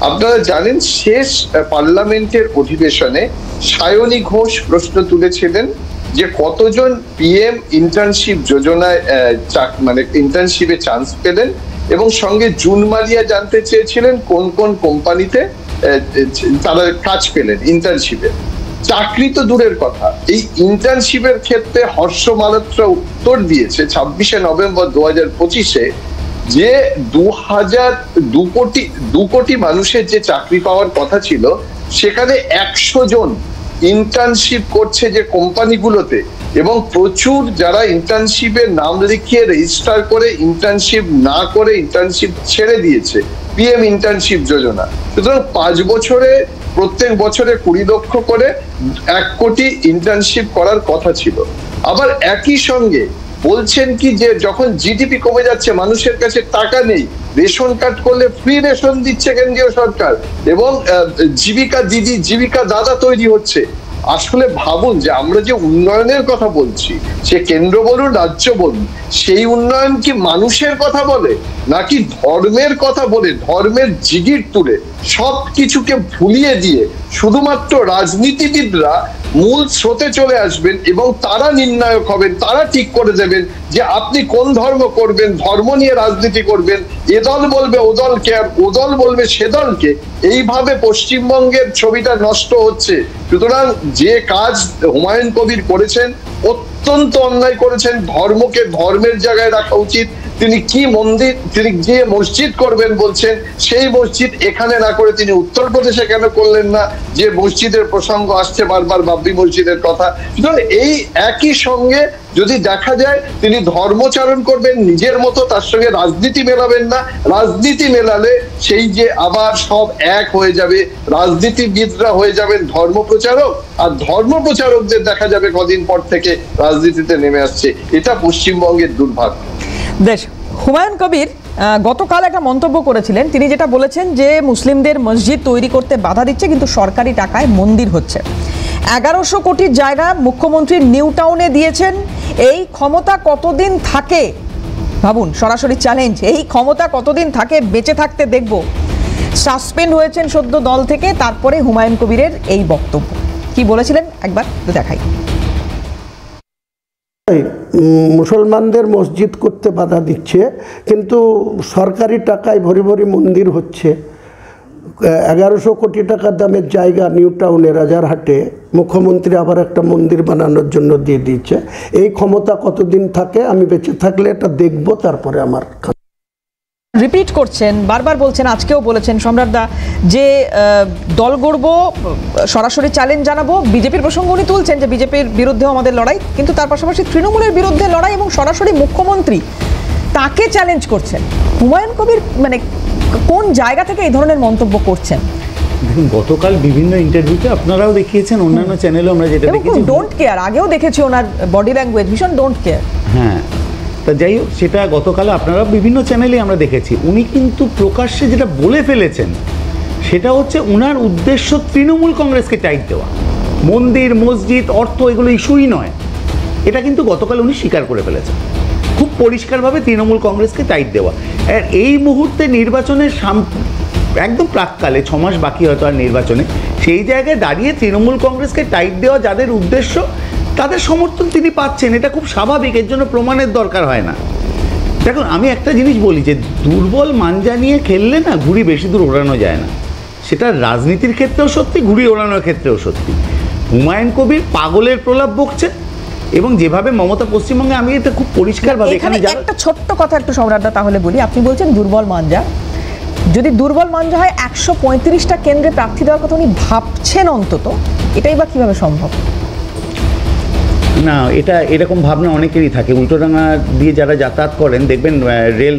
আপনারা জানেন শেষ পার্লামেন্টের অধিবেশনে সায়নী ঘোষ প্রশ্ন তুলেছিলেন যে কতজন পিএম ইন্টার্নশিপ যোজনায় মানে ইন্টার্নশিপে চান্স পেলেন, এবং সঙ্গে জুন মালিয়া জানতে চেয়েছিলেন কোন কোন কোম্পানিতে তারা কাজ পেলেন ইন্টার্নশিপে। চাকরি তো দূরের কথা, এই ইন্টার্নশিপের ক্ষেত্রে হর্ষ মালহোত্রা উত্তর দিয়েছে 26শে নভেম্বর 2025-এ যে 2 কোটি মানুষের যে চাকরি পাওয়ার কথা ছিল, সেখানে 100 জন ইন্টার্নশিপ করছে যে কোম্পানিগুলোতে, এবং প্রচুর যারা ইন্টার্নশিপের নাম লিখিয়ে রেজিস্টার করে ইন্টার্নশিপ না করে ইন্টার্নশিপ ছেড়ে দিয়েছে পিএম ইন্টার্নশিপ যোজনা। সুতরাং 5 বছরে প্রত্যেক বছরে 20 লক্ষ করে 1 কোটি ইন্টার্নশিপ করার কথা ছিল। আবার একই সঙ্গে বলছেন কি যে যখন জিডিপি কমে যাচ্ছে, মানুষের কাছে টাকা নেই, রেশন কার্ড করলে ফ্রি রেশন দিচ্ছে কেন্দ্রীয় সরকার, এবং জীবিকা দিদি জীবিকা দাদা তৈরি হচ্ছে। আসলে ভাবুন যে আমরা যে উন্নয়নের কথা বলছি, সে কেন্দ্র বলুন রাজ্য বলুন, সেই উন্নয়ন কি মানুষের কথা বলে নাকি ধর্মের কথা বলে, ধর্মের জিগির তুলে সব কিছুকে ভুলিয়ে দিয়ে শুধুমাত্র রাজনীতিবিদরা মূল স্রোতে চলে আসবেন এবং তারা নির্ণায়ক হবেন, তারা ঠিক করে দেবেন যে আপনি কোন ধর্ম করবেন, ধর্ম নিয়ে রাজনীতি করবেন, এ দল বলবে ও দলকে আর ও দল বলবে সে দলকে। এইভাবে পশ্চিমবঙ্গের ছবিটা নষ্ট হচ্ছে। সুতরাং যে কাজ হুমায়ুন কবির করেছেন অত্যন্ত অন্যায় করেছেন। ধর্মকে ধর্মের জায়গায় রাখা উচিত, তিনি কি মন্দির, তিনি যে মসজিদ করবেন বলছেন, সেই মসজিদ এখানে না করে তিনি উত্তরপ্রদেশে কেন করলেন না, যে মসজিদের প্রসঙ্গ আসছে বারবার, বাবরি মসজিদের কথা। সুতরাং এই একই সঙ্গে যদি দেখা যায় তিনি ধর্মচারণ করবেন নিজের মতো, তার সঙ্গে রাজনীতি মেলাবেন না, রাজনীতি মেলালে সেই যে আবার সব এক হয়ে যাবে, রাজনীতিবিদরা হয়ে যাবেন ধর্মপ্রচারক, আর ধর্মপ্রচারকদের দেখা যাবে কদিন পর থেকে রাজনীতিতে নেমে আসছে। এটা পশ্চিমবঙ্গের দুর্ভাগ্য। বেশ, হুমায়ুন কবির গতকাল একটা মন্তব্য করেছিলেন। তিনি যেটা বলেছেন যে মুসলিমদের মসজিদ তৈরি করতে বাধা দিচ্ছে, কিন্তু সরকারি টাকায় মন্দির হচ্ছে। 1100 কোটির জায়গা মুখ্যমন্ত্রী নিউ টাউনে দিয়েছেন। এই ক্ষমতা কতদিন থাকে ভাবুন, সরাসরি চ্যালেঞ্জ, এই ক্ষমতা কতদিন থাকে, বেঁচে থাকতে দেখব। সাসপেন্ড হয়েছেন সদ্য দল থেকে, তারপরে হুমায়ুন কবিরের এই বক্তব্য কি বলেছিলেন একবার দেখাই। মুসলমানদের মসজিদ করতে বাধা দিচ্ছে, কিন্তু সরকারি টাকায় ভরি ভরি মন্দির হচ্ছে। 1100 কোটি টাকার দামের জায়গা নিউ টাউনে রাজারহাটে মুখ্যমন্ত্রী আবার একটা মন্দির বানানোর জন্য দিয়ে দিচ্ছে। এই ক্ষমতা কতদিন থাকে, আমি বেঁচে থাকলে এটা দেখব, তারপরে আমার। রিপিট করছেন, বারবার বলছেন, আজকেও বলেছেন সম্রাটদা যে দল গড়ব, সরাসরি চ্যালেঞ্জ জানাবো। বিজেপির প্রসঙ্গ উনি তুলছেন যে বিজেপির বিরুদ্ধেও আমাদের লড়াই, কিন্তু তার পাশাপাশি তৃণমূলের বিরুদ্ধে লড়াই এবং সরাসরি মুখ্যমন্ত্রী তাকে চ্যালেঞ্জ করছেন। হুমায়ুন কবির মানে কোন জায়গা থেকে এই ধরনের মন্তব্য করছেন? দেখুন, গতকাল বিভিন্ন ইন্টারভিউতে আপনারাও দেখিয়েছেন, অন্যান্য চ্যানেলেও আমরা যেটা দেখেছি, ডোন্ট কেয়ার, আগেও দেখেছি ওনার বডি ল্যাঙ্গুয়েজ ভীষণ ডোন্ট কেয়ার। হ্যাঁ, তা যাই হোক, সেটা গতকাল আপনারা বিভিন্ন চ্যানেলে আমরা দেখেছি। উনি কিন্তু প্রকাশ্যে যেটা বলে ফেলেছেন সেটা হচ্ছে ওনার উদ্দেশ্য তৃণমূল কংগ্রেসকে টাইট দেওয়া। মন্দির, মসজিদ, অর্থ এগুলো ইস্যুই নয়, এটা কিন্তু গতকাল উনি স্বীকার করে ফেলেছেন খুব পরিষ্কারভাবে, তৃণমূল কংগ্রেসকে টাইট দেওয়া। আর এই মুহূর্তে নির্বাচনের একদম প্রাককালে 6 মাস বাকি হয়তো আর নির্বাচনে, সেই জায়গায় দাঁড়িয়ে তৃণমূল কংগ্রেসকে টাইট দেওয়া যাদের উদ্দেশ্য, তাদের সমর্থন তিনি পাচ্ছেন, এটা খুব স্বাভাবিক, এর জন্য প্রমাণের দরকার হয় না। দেখুন, আমি একটা জিনিস বলি যে দুর্বল মাঞ্জা নিয়ে খেললে না ঘুড়ি বেশি দূর ওড়ানো যায় না। সেটা রাজনীতির ক্ষেত্রেও সত্যি, ঘুড়ি ওড়ানোর ক্ষেত্রেও সত্যি। হুমায়ুন কবির পাগলের প্রলাপ বকছে, এবং যেভাবে মমতা পশ্চিমবঙ্গে, আমি এটা খুব পরিষ্কারভাবে এখানে একটা ছোট্ট কথা একটু সম্রাটদা তাহলে বলি। আপনি বলছেন দুর্বল মাঞ্জা, যদি দুর্বল মাঞ্জা হয় 135টা কেন্দ্রে প্রার্থী দেওয়ার কথা উনি ভাবছেন অন্তত, এটাই বা কিভাবে সম্ভব? না, এটা এরকম ভাবনা অনেকেরই থাকে। উল্টোডাঙ্গা দিয়ে যারা যাতায়াত করেন দেখবেন, রেল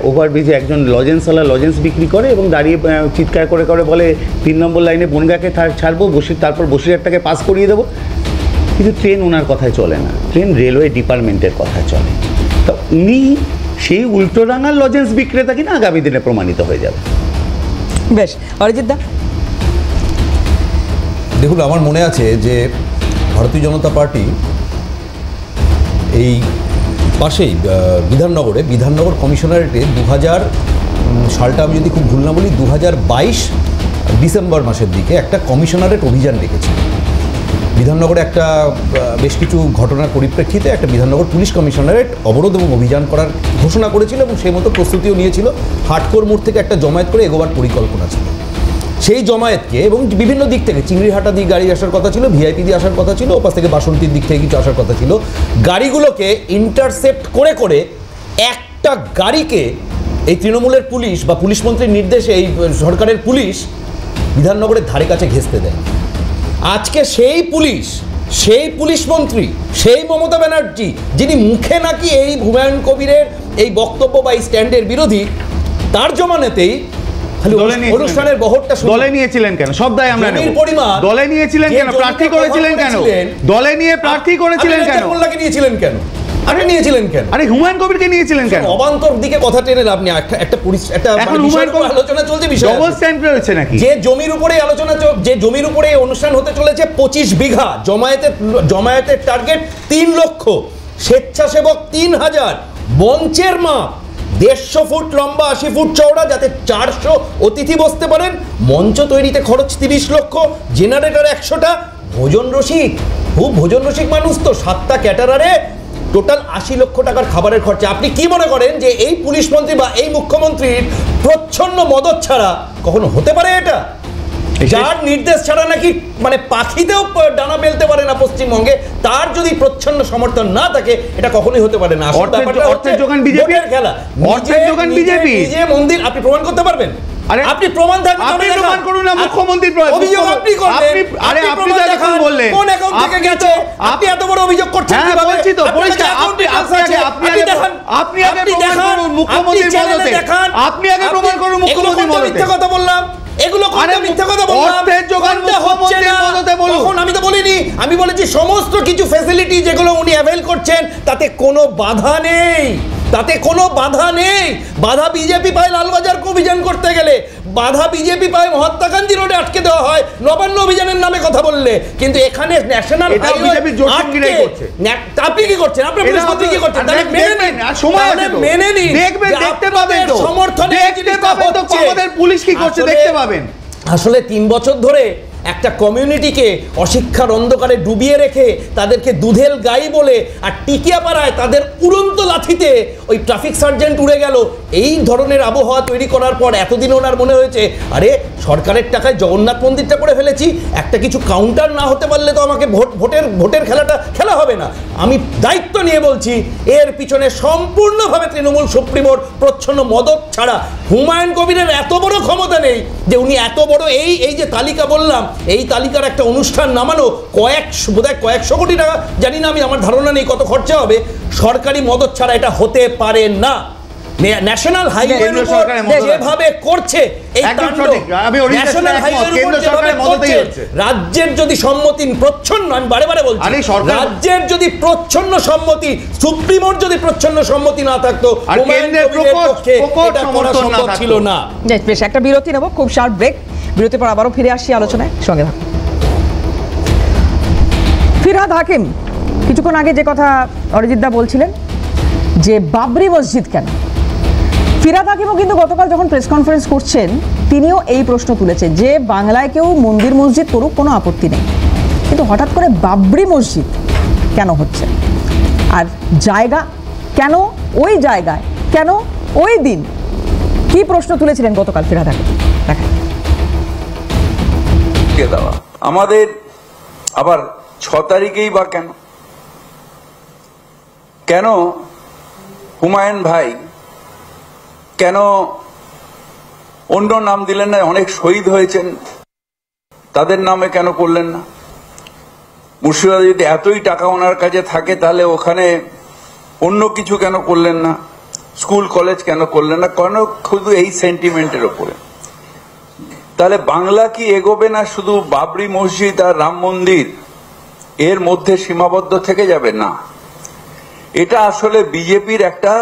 ওভারব্রিজে একজন লজেন্সওয়ালা লজেন্স বিক্রি করে এবং দাঁড়িয়ে চিৎকার করে করে বলে 3 নম্বর লাইনে বনগাঁকে ছাড়বো, তারপর বসিরহাটটাকে পাস করিয়ে দেবো। কিন্তু ট্রেন ওনার কথায় চলে না, ট্রেন রেলওয়ে ডিপার্টমেন্টের কথায় চলে। তা উনি সেই উল্টোডাঙ্গার লজেন্স বিক্রেতা কিনা আগামী দিনে প্রমাণিত হয়ে যাবে। বেশ, অরিজিৎ দা। দেখুন, আমার মনে আছে যে ভারতীয় জনতা পার্টি এই পাশেই বিধাননগর কমিশনারেটে 2000 সালটা আমি যদি খুব ভুল না বলি, 2022 ডিসেম্বর মাসের দিকে একটা কমিশনারেট অভিযান রেখেছিল। বিধাননগরে একটা বেশ কিছু ঘটনার পরিপ্রেক্ষিতে একটা বিধাননগর পুলিশ কমিশনারেট অবরোধ এবং অভিযান করার ঘোষণা করেছিল, এবং সেই মতো প্রস্তুতিও নিয়েছিল। হাটকোর মোড় থেকে একটা জমায়েত করে এগোবার পরিকল্পনা ছিল। সেই জমায়েতকে এবং বিভিন্ন দিক থেকে, চিংড়িহাটা দিয়ে গাড়ি আসার কথা ছিল, ভিআইপি দিয়ে আসার কথা ছিল, ওপাশ থেকে বাসন্তীর দিক থেকে কিছু আসার কথা ছিল, গাড়িগুলোকে ইন্টারসেপ্ট করে করে একটা গাড়িকে এই তৃণমূলের পুলিশ বা পুলিশ মন্ত্রীর নির্দেশে এই সরকারের পুলিশ বিধাননগরের ধারে কাছে ঘেঁষতে দেয়। আজকে সেই পুলিশ মন্ত্রী, সেই মমতা ব্যানার্জি, যিনি মুখে নাকি এই হুমায়ুন কবিরের এই বক্তব্য বা এই স্ট্যান্ডের বিরোধী, তার জমানেতেই অনুষ্ঠানের বহরটা দলে নিয়েছিলেন কেন? সব দায় আমরা নেব। দলে নিয়েছিলেন কেন? প্রার্থী করেছিলেন কেন? দলে নিয়ে প্রার্থী করেছিলেন কেন? মোল্লাকে নিয়েছিলেন কেন? আপনি নিয়েছিলেন কেন? আরে হুমায়ুন কবিরকে নিয়েছিলেন কেন? অবান্তর দিকে কথা টেনে আপনি একটা এখন হুমায়ুন কবির আলোচনা চলছে, বিষয় ডবল স্ট্যান্ড রয়েছে নাকি? যে জমির উপরে আলোচনা, যে জমির উপরে অনুষ্ঠান হতে চলেছে 25 বিঘা, জমায়েতের টার্গেট 3 লক্ষ, স্বেচ্ছাসেবক 3000, মঞ্চের মাপ 150 ফুট লম্বা, 80 ফুট চওড়া, যাতে 400 অতিথি বসতে পারেন, মঞ্চ তৈরিতে খরচ 30 লক্ষ, জেনারেটর 100টা, ভোজন রসিক মানুষ তো, 7টা ক্যাটারারে টোটাল 80 লক্ষ টাকার খাবারের খরচা। আপনি কি মনে করেন যে এই পুলিশ মন্ত্রী বা এই মুখ্যমন্ত্রীর প্রচ্ছন্ন মদত ছাড়া কখনো হতে পারে এটা? যার নির্দেশ ছাড়া নাকি মানে পাখিতেও ডানা বেলতে পারে না পশ্চিমবঙ্গে, তার যদি প্রচ্ছন্ন সমর্থন না থাকে এটা কখনোই হতে পারে না। অর্থের যোগান বিজেপি, খেলা অর্থের যোগান বিজেপি। নিজে মন্দির আপনি প্রমাণ করতে পারবেন? আপনি প্রমাণ থাকবে, আপনি প্রমাণ করুন না, মুখ্যমন্ত্রী অভিযোগ আপনি করবেন। আরে আপনি তো এখন বললেন কোন অ্যাকাউন্ট থেকে গেছে, আপনি এত বড় অভিযোগ করছেন কিভাবে? বলছি তো পরিষ্কার, আপনি আগে প্রমাণ করুন মুখ্যমন্ত্রীর মদতে, আপনি আগে প্রমাণ করুন মুখ্যমন্ত্রীর মদতে। মিথ্যা কথা বললাম, এগুলো কোনটা মিথ্যা কথা বললাম? অর্থের যোগান মুখ্যমন্ত্রীর মদতে বলুন। তখন আমি তো বলিনি, আমি বলেছি সমস্ত কিছু ফ্যাসিলিটি যেগুলো উনি অ্যাভেল করছেন তাতে কোনো বাধা নেই, তাতে কোনো বাধা নেই। বাধা বিজেপি পায় লালবাজার অভিযান করতে গেলে, বাধা বিজেপি পায় মহাত্মা গান্ধী রোডে আটকে দেওয়া হয় নবান্ন অভিযানের নামে কথা বললে, কিন্তু এখানে ন্যাশনাল হাইওয়ে আপনি কি করছেন? আপনার পুলিশ মন্ত্রী কি করছেন? তাহলে মেনে নিন, দেখবেন, দেখতে পাবেন তো, সমর্থনে দেখতে পাবেন তো আমাদের পুলিশ কি করছে দেখতে পাবেন। আসলে 3 বছর ধরে একটা কমিউনিটিকে অশিক্ষার অন্ধকারে ডুবিয়ে রেখে তাদেরকে দুধেল গাই বলে আর টিকিয়াপাড়ায় তাদের উড়ন্ত লাঠিতে ওই ট্রাফিক সার্জেন্ট উড়ে গেল। এই ধরনের আবহাওয়া তৈরি করার পর এতদিন ওনার মনে হয়েছে আরে সরকারের টাকায় জগন্নাথ মন্দিরটা করে ফেলেছি, একটা কিছু কাউন্টার না হতে পারলে তো আমাকে ভোটের খেলাটা খেলা হবে না। আমি দায়িত্ব নিয়ে বলছি এর পিছনে সম্পূর্ণভাবে তৃণমূল সুপ্রিমোর প্রচ্ছন্ন মদত ছাড়া হুমায়ুন কবিরের এত বড় ক্ষমতা নেই যে উনি এত বড় এই যে তালিকা বললাম, এই তালিকার একটা অনুষ্ঠান নামানো বোধহয় কয়েকশো কোটি টাকা, জানি না আমি, আমার ধারণা নেই কত খরচা হবে, সরকারি মদত ছাড়া এটা হতে পারে না। ন্যাশনাল হাইওয়ে যেভাবে করছে এই ন্যাশনাল হাইওয়ে রাজ্যের যদি সম্মতি প্রচ্ছন্ন, আমি বারে বারে বলছি, রাজ্যের যদি প্রচ্ছন্ন সম্মতি, সুপ্রিমোর যদি প্রচ্ছন্ন সম্মতি না থাকতো এটা করা সম্ভব ছিল না। বেশ, একটা বিরতি নেব, খুব শার্ট ব্রেক, বিরতির পর আবারও ফিরে আসছি আলোচনায়, সঙ্গে থাকুন। ফিরহাদ হাকিম কিছুক্ষণ আগে যে কথা অরিজিৎদা বলছিলেন যে বাবরি মসজিদ কেন, ফিরহাদ হাকিমও কিন্তু গতকাল যখন প্রেস কনফারেন্স করছেন তিনিও এই প্রশ্ন তুলেছেন যে বাংলায় কেউ মন্দির মসজিদ করুক, কোনো আপত্তি নেই, কিন্তু হঠাৎ করে বাবরি মসজিদ কেন হচ্ছে, আর জায়গা কেন ওই জায়গায়, কেন ওই দিন, কি প্রশ্ন তুলেছিলেন গতকাল ফিরহাদ হাকিম, দেখেন। দেওয়া আমাদের আবার 6 তারিখেই বা কেন, কেন হুমায়ুন ভাই কেন অন্য নাম দিলেন না? অনেক শহীদ হয়েছেন, তাদের নামে কেন করলেন না? মুর্শিদাবাদে যদি এতই টাকা ওনার কাছে থাকে তাহলে ওখানে অন্য কিছু কেন করলেন না? স্কুল কলেজ কেন করলেন না? কেন শুধু এই সেন্টিমেন্টের ওপরে? তাহলে বাংলা কি এগোবে না শুধু বাবরি মসজিদ আর রাম মন্দির এর মধ্যে সীমাবদ্ধ থেকে যাবে? না, এটা আসলে বিজেপির একটা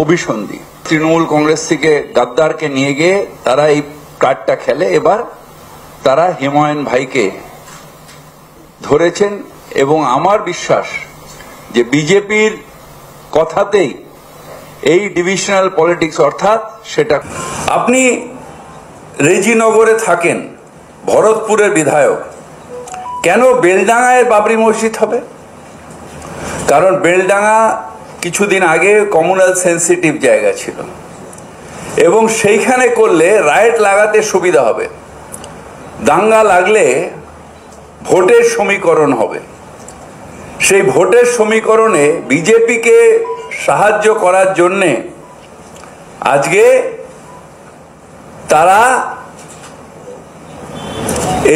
অভিসন্ধি। তৃণমূল কংগ্রেস থেকে গাদ্দারকে নিয়ে গিয়ে তারা এই কার্ডটা খেলে, এবার তারা হুমায়ুন ভাইকে ধরেছেন এবং আমার বিশ্বাস যে বিজেপির কথাতেই এই ডিভিশনাল পলিটিক্স, অর্থাৎ সেটা আপনি রেজিনগরে থাকেন, ভরতপুরের বিধায়ক, কেন বেলডাঙ্গায় বাবরি মসজিদ হবে? কারণ বেলডাঙ্গা কিছুদিন আগে কমিউনাল সেন্সিটিভ জায়গা ছিল এবং সেইখানে করলে রাইট লাগাতে সুবিধা হবে, দাঙ্গা লাগলে ভোটের সমীকরণ হবে, সেই ভোটের সমীকরণে বিজেপিকে সাহায্য করার জন্যে আজকে তারা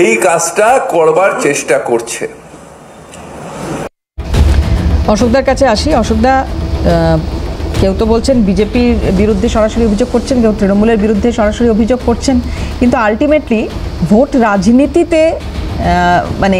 এই কাজটা করবার চেষ্টা করছে। অশোকদার কাছে আসি। অশোকদা, কেউ তো বলছেন বিজেপির বিরুদ্ধে সরাসরি অভিযোগ করছেন, কেউ তৃণমূলের বিরুদ্ধে সরাসরি অভিযোগ করছেন, কিন্তু আলটিমেটলি ভোট রাজনীতিতে মানে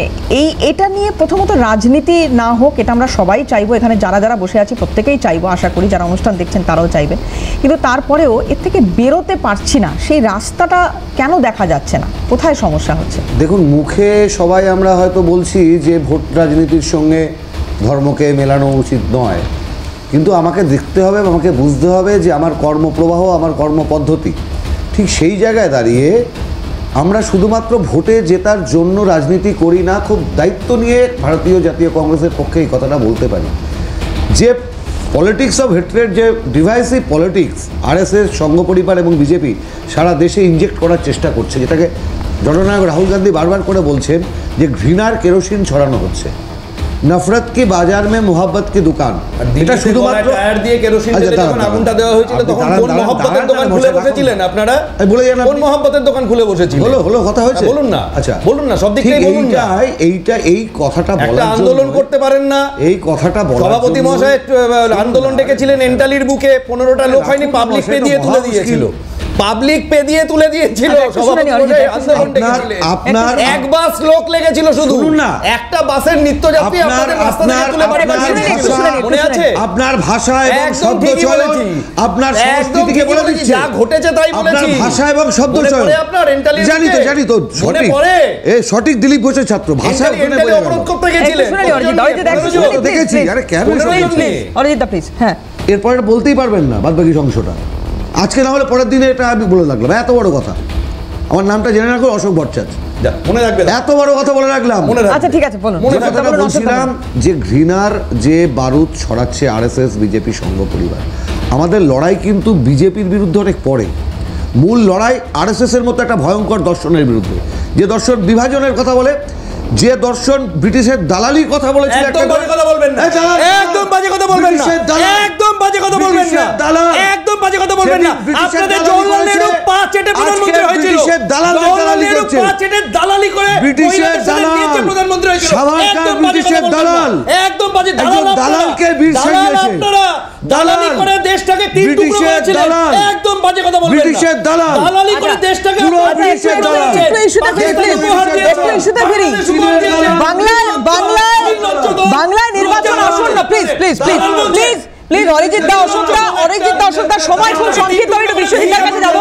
এটা নিয়ে প্রথমত রাজনীতি না হোক, এটা আমরা সবাই চাইবো, এখানে যারা যারা বসে আছি প্রত্যেকেই চাইবো, আশা করি যারা অনুষ্ঠান দেখছেন তারাও চাইবেন, কিন্তু তারপরেও এর থেকে বেরোতে পারছি না, সেই রাস্তাটা কেন দেখা যাচ্ছে না, কোথায় সমস্যা হচ্ছে? দেখুন, মুখে সবাই আমরা হয়তো বলছি যে ভোট রাজনীতির সঙ্গে ধর্মকে মেলানো উচিত নয়, কিন্তু আমাকে দেখতে হবে, আমাকে বুঝতে হবে যে আমার কর্মপ্রবাহ, আমার কর্মপদ্ধতি, ঠিক সেই জায়গায় দাঁড়িয়ে আমরা শুধুমাত্র ভোটে জেতার জন্য রাজনীতি করি না। খুব দায়িত্ব নিয়ে ভারতীয় জাতীয় কংগ্রেসের পক্ষে এই কথাটা বলতে পারি যে পলিটিক্স অফ হেট্রেড, যে ডিভাইসিভ পলিটিক্স আরএসএস, সংঘ পরিবার এবং বিজেপি সারা দেশে ইনজেক্ট করার চেষ্টা করছে, যেটাকে জননায়ক রাহুল গান্ধী বারবার করে বলছেন যে ঘৃণার কেরোসিন ছড়ানো হচ্ছে, নফরত কি বাজার মে মোহাব্বত কি দোকান। এটা শুধুমাত্র টায়ার দিয়ে কেরোসিন ঢেলে যখন আগুনটা দেওয়া হয়েছিল তখন কোন মোহাব্বতের দোকান খুলে বসেছিলেন আপনারা? বলে যান কোন মোহাব্বতের দোকান খুলে বসেছিলেন? হলো কথা হয়েছে, বলুন না। আচ্ছা বলুন না, সব দিক থেকে বলুন না। এই কথাটা বলার একটা আন্দোলন করতে পারেন না, এই কথাটা বলার সভাপতি মহাশয় আন্দোলন ডেকেছিলেন এন্টালির বুকে, 15টা লোক হয়নি, পাবলিক পে দিয়ে তুলে দিয়েছিল, পাবলিক পে দিয়ে তুলে দিয়েছিল। আপনার এক বাস লোক লেগেছিল শুধু, একটা বাসের নিত্যযাত্রী আপনাদের রাস্তা থেকে তুলে বাড়ি পাঠিয়েছিল, মনে আছে? আপনার ভাষা এবং শব্দ চয়ন, আপনার সংস্কৃতিকে বলে দিচ্ছি, যা ঘটেছে তাই বলেছি। আপনার ভাষা এবং শব্দ চয়ন আপনার এন্টালি জানি তো সঠিক, এই সঠিক দিলীপ ঘোষের ছাত্র ভাষা এন্টালি অবরোধ করতে গিয়েছিলেন, দেখেছি। আরে কেন অরিজিৎ দা প্লিজ, হ্যাঁ এরপরে বলতেই পারবেন না বাদ বাকি অংশটা, আজকে না হলে পরের দিনে এটা আমি বলে রাখলাম, এত বড় কথা। আমার নামটা জেনে রাখো, অশোক ভট্টাচার্য, মনে রাখবে, এত বড় কথা বলে রাখলাম। আচ্ছা ঠিক আছে বলুন। কথাটা বলছিলাম যে ঘৃণার যে বারুদ ছড়াচ্ছে আরএসএস বিজেপি সংঘ পরিবার, আমাদের লড়াই কিন্তু বিজেপির বিরুদ্ধে অনেক পরে, মূল লড়াই আরএসএস এর মতো একটা ভয়ঙ্কর দর্শনের বিরুদ্ধে, যে দর্শন বিভাজনের কথা বলে, যে দর্শন ব্রিটিশের দালালির কথা বলেছিল। একদম বাজে কথা বলবেন না, একদম বাজে কথা বলবেন না, একদম বাজে কথা বলবেন না, একদম বাজে কথা বলবেন না। আপনাদের জওহরলাল নেহরু পা চেটে প্রধানমন্ত্রী হয়েছিল, জওহরলাল নেহরু পা চেটে দালালি করে ব্রিটিশের দালাল প্রধানমন্ত্রী হয়েছিল, সাভারকার ব্রিটিশের দালাল, একদম বাজে দালালকে বীর সাজিয়েছে, আপনারা দালালি করে দেশটাকে তিন টুকরো করেছিলেন, একদম বাজে কথা বলবেন না। ব্রিটিশের দালাল দালালি করে দেশটাকে ব্রিটিশের দালাল। বাংলায় নির্বাচন আসন্ন, please please please please please Arijit da, Ashok da সময় খুব সংক্ষিপ্ত, একটু বিশ্বজিৎ দার কাছে যাবো।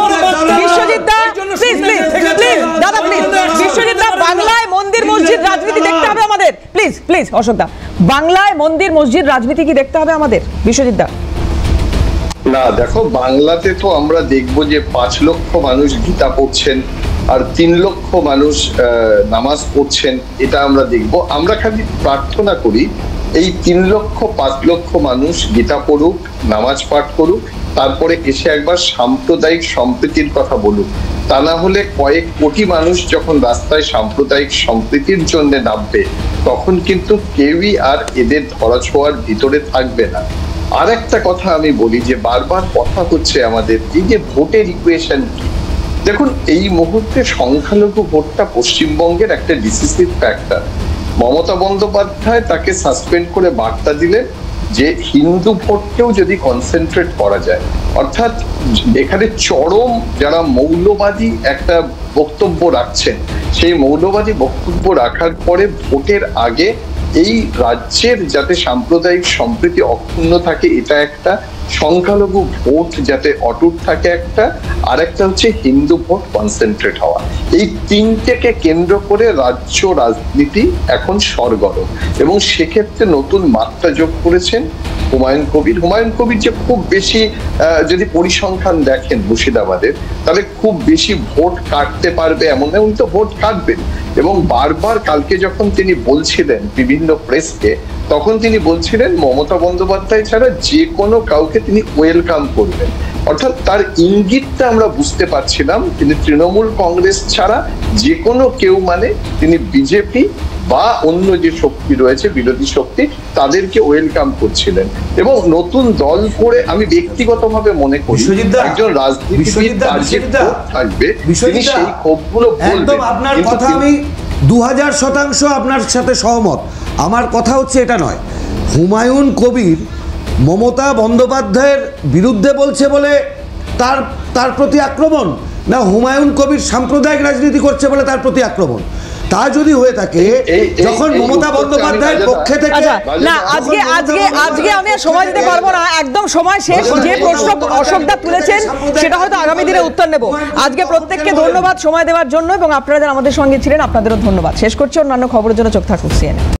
Biswajit da please please please দাদা প্লিজ, বিশ্বজিৎ দা বাংলায় মন্দির মসজিদ রাজনীতি দেখতে হবে আমাদের, প্লিজ প্লিজ অশোক দা, বাংলায় মন্দির মসজিদ রাজনীতি কি দেখতে হবে আমাদের? বিশ্বজিৎ দা না, দেখো বাংলাতে তো আমরা দেখবো যে 5 লক্ষ মানুষ গীতা পড়ছেন আর 3 লক্ষ মানুষ নামাজ পড়ছেন, এটা আমরা দেখব। আমরা খালি প্রার্থনা করি এই 3 লক্ষ 5 লক্ষ মানুষ গীতা পড়ুক, নামাজ পাঠ করুক, তারপরে এসে একবার সাম্প্রদায়িক সম্প্রীতির কথা বলুক। তা না হলে কয়েক কোটি মানুষ যখন রাস্তায় সাম্প্রদায়িক সম্প্রীতির জন্য নামবে, তখন কিন্তু কেউই আর এদের ধরাছোঁয়ার ভিতরে থাকবে না। আর একটা কথা আমি বলি, যে বারবার কথা হচ্ছে আমাদের এই যে ভোটের ইকুয়েশন কি, দেখুন এই মুহূর্তে সংখ্যালঘু ভোটটা পশ্চিমবঙ্গের একটা ডিসিসিভ ফ্যাক্টর। মমতা বন্দ্যোপাধ্যায় তাকে সাসপেন্ড করে বার্তা দিলেন যে হিন্দু ভোটকেও যদি কনসেন্ট্রেট করা যায়, অর্থাৎ এখানে চরম যারা মৌলবাদী একটা বক্তব্য রাখছেন, সেই মৌলবাদী বক্তব্য রাখার পরে ভোটের আগে এই রাজ্যের যাতে সাম্প্রদায়িক সম্প্রীতি অক্ষুণ্ণ থাকে, এটা একটা, সংখ্যালঘু ভোট যাতে অটুট থাকে একটা, আর একটা হচ্ছে হিন্দু ভোট কনসেন্ট্রেট হওয়া। এই তিনটেকে কেন্দ্র করে রাজ্য রাজনীতি এখন সরগরম, এবং সেক্ষেত্রে নতুন মাত্রা যোগ করেছেন হুমায়ুন কবির যে খুব বেশি যদি পরিসংখ্যান দেখেন মুর্শিদাবাদের, তাহলে খুব বেশি ভোট কাটতে পারবে এমন না, উনি তো ভোট কাটবেন। এবং বারবার কালকে যখন তিনি বলছিলেন বিভিন্ন প্রেসকে, তখন তিনি বলছিলেন মমতা বন্দ্যোপাধ্যায় ছাড়া যে কোনো কাউকে তিনি ওয়েলকাম করবেন, অর্থাৎ তার ইঙ্গিতটা আমরা বুঝতে পারছিলাম তিনি তৃণমূল কংগ্রেস ছাড়া যে কোনো কেউ মানে তিনি বিজেপি বা অন্য যে শক্তি রয়েছে বিরোধী শক্তি, তাদেরকে ওয়েলকাম করছিলেন। এবং নতুন দল করে আমি ব্যক্তিগতভাবে মনে করি একজন রাজনীতিবিদ তার যে ক্ষোভ থাকবে তিনি সেই ক্ষোভগুলো বলবেন। আপনার কথা আমি 2000% আপনার সাথে সহমত। আমার কথা হচ্ছে এটা নয়, হুমায়ুন কবির মমতা বন্দ্যোপাধ্যায়ের বিরুদ্ধে বলছে বলে তার প্রতি আক্রমণ, না হুমায়ুন কবির সাম্প্রদায়িক রাজনীতি করছে বলে তার প্রতি আক্রমণ? তা যদি হয়ে থাকে, যখন মমতা বন্দ্যোপাধ্যায়ের পক্ষে থেকে না, আজকে আমি আর সময় দিতে পারবো না, একদম সময় শেষ। যে প্রশ্ন অশোকদা তুলেছেন সেটা হয়তো আগামী দিনে উত্তর নেব। আজকে প্রত্যেককে ধন্যবাদ সময় দেওয়ার জন্য, এবং আপনারা যারা আমাদের সঙ্গে ছিলেন আপনাদেরও ধন্যবাদ। শেষ করছি, অন্যান্য খবরের জন্য চোখ থাকুক CNN।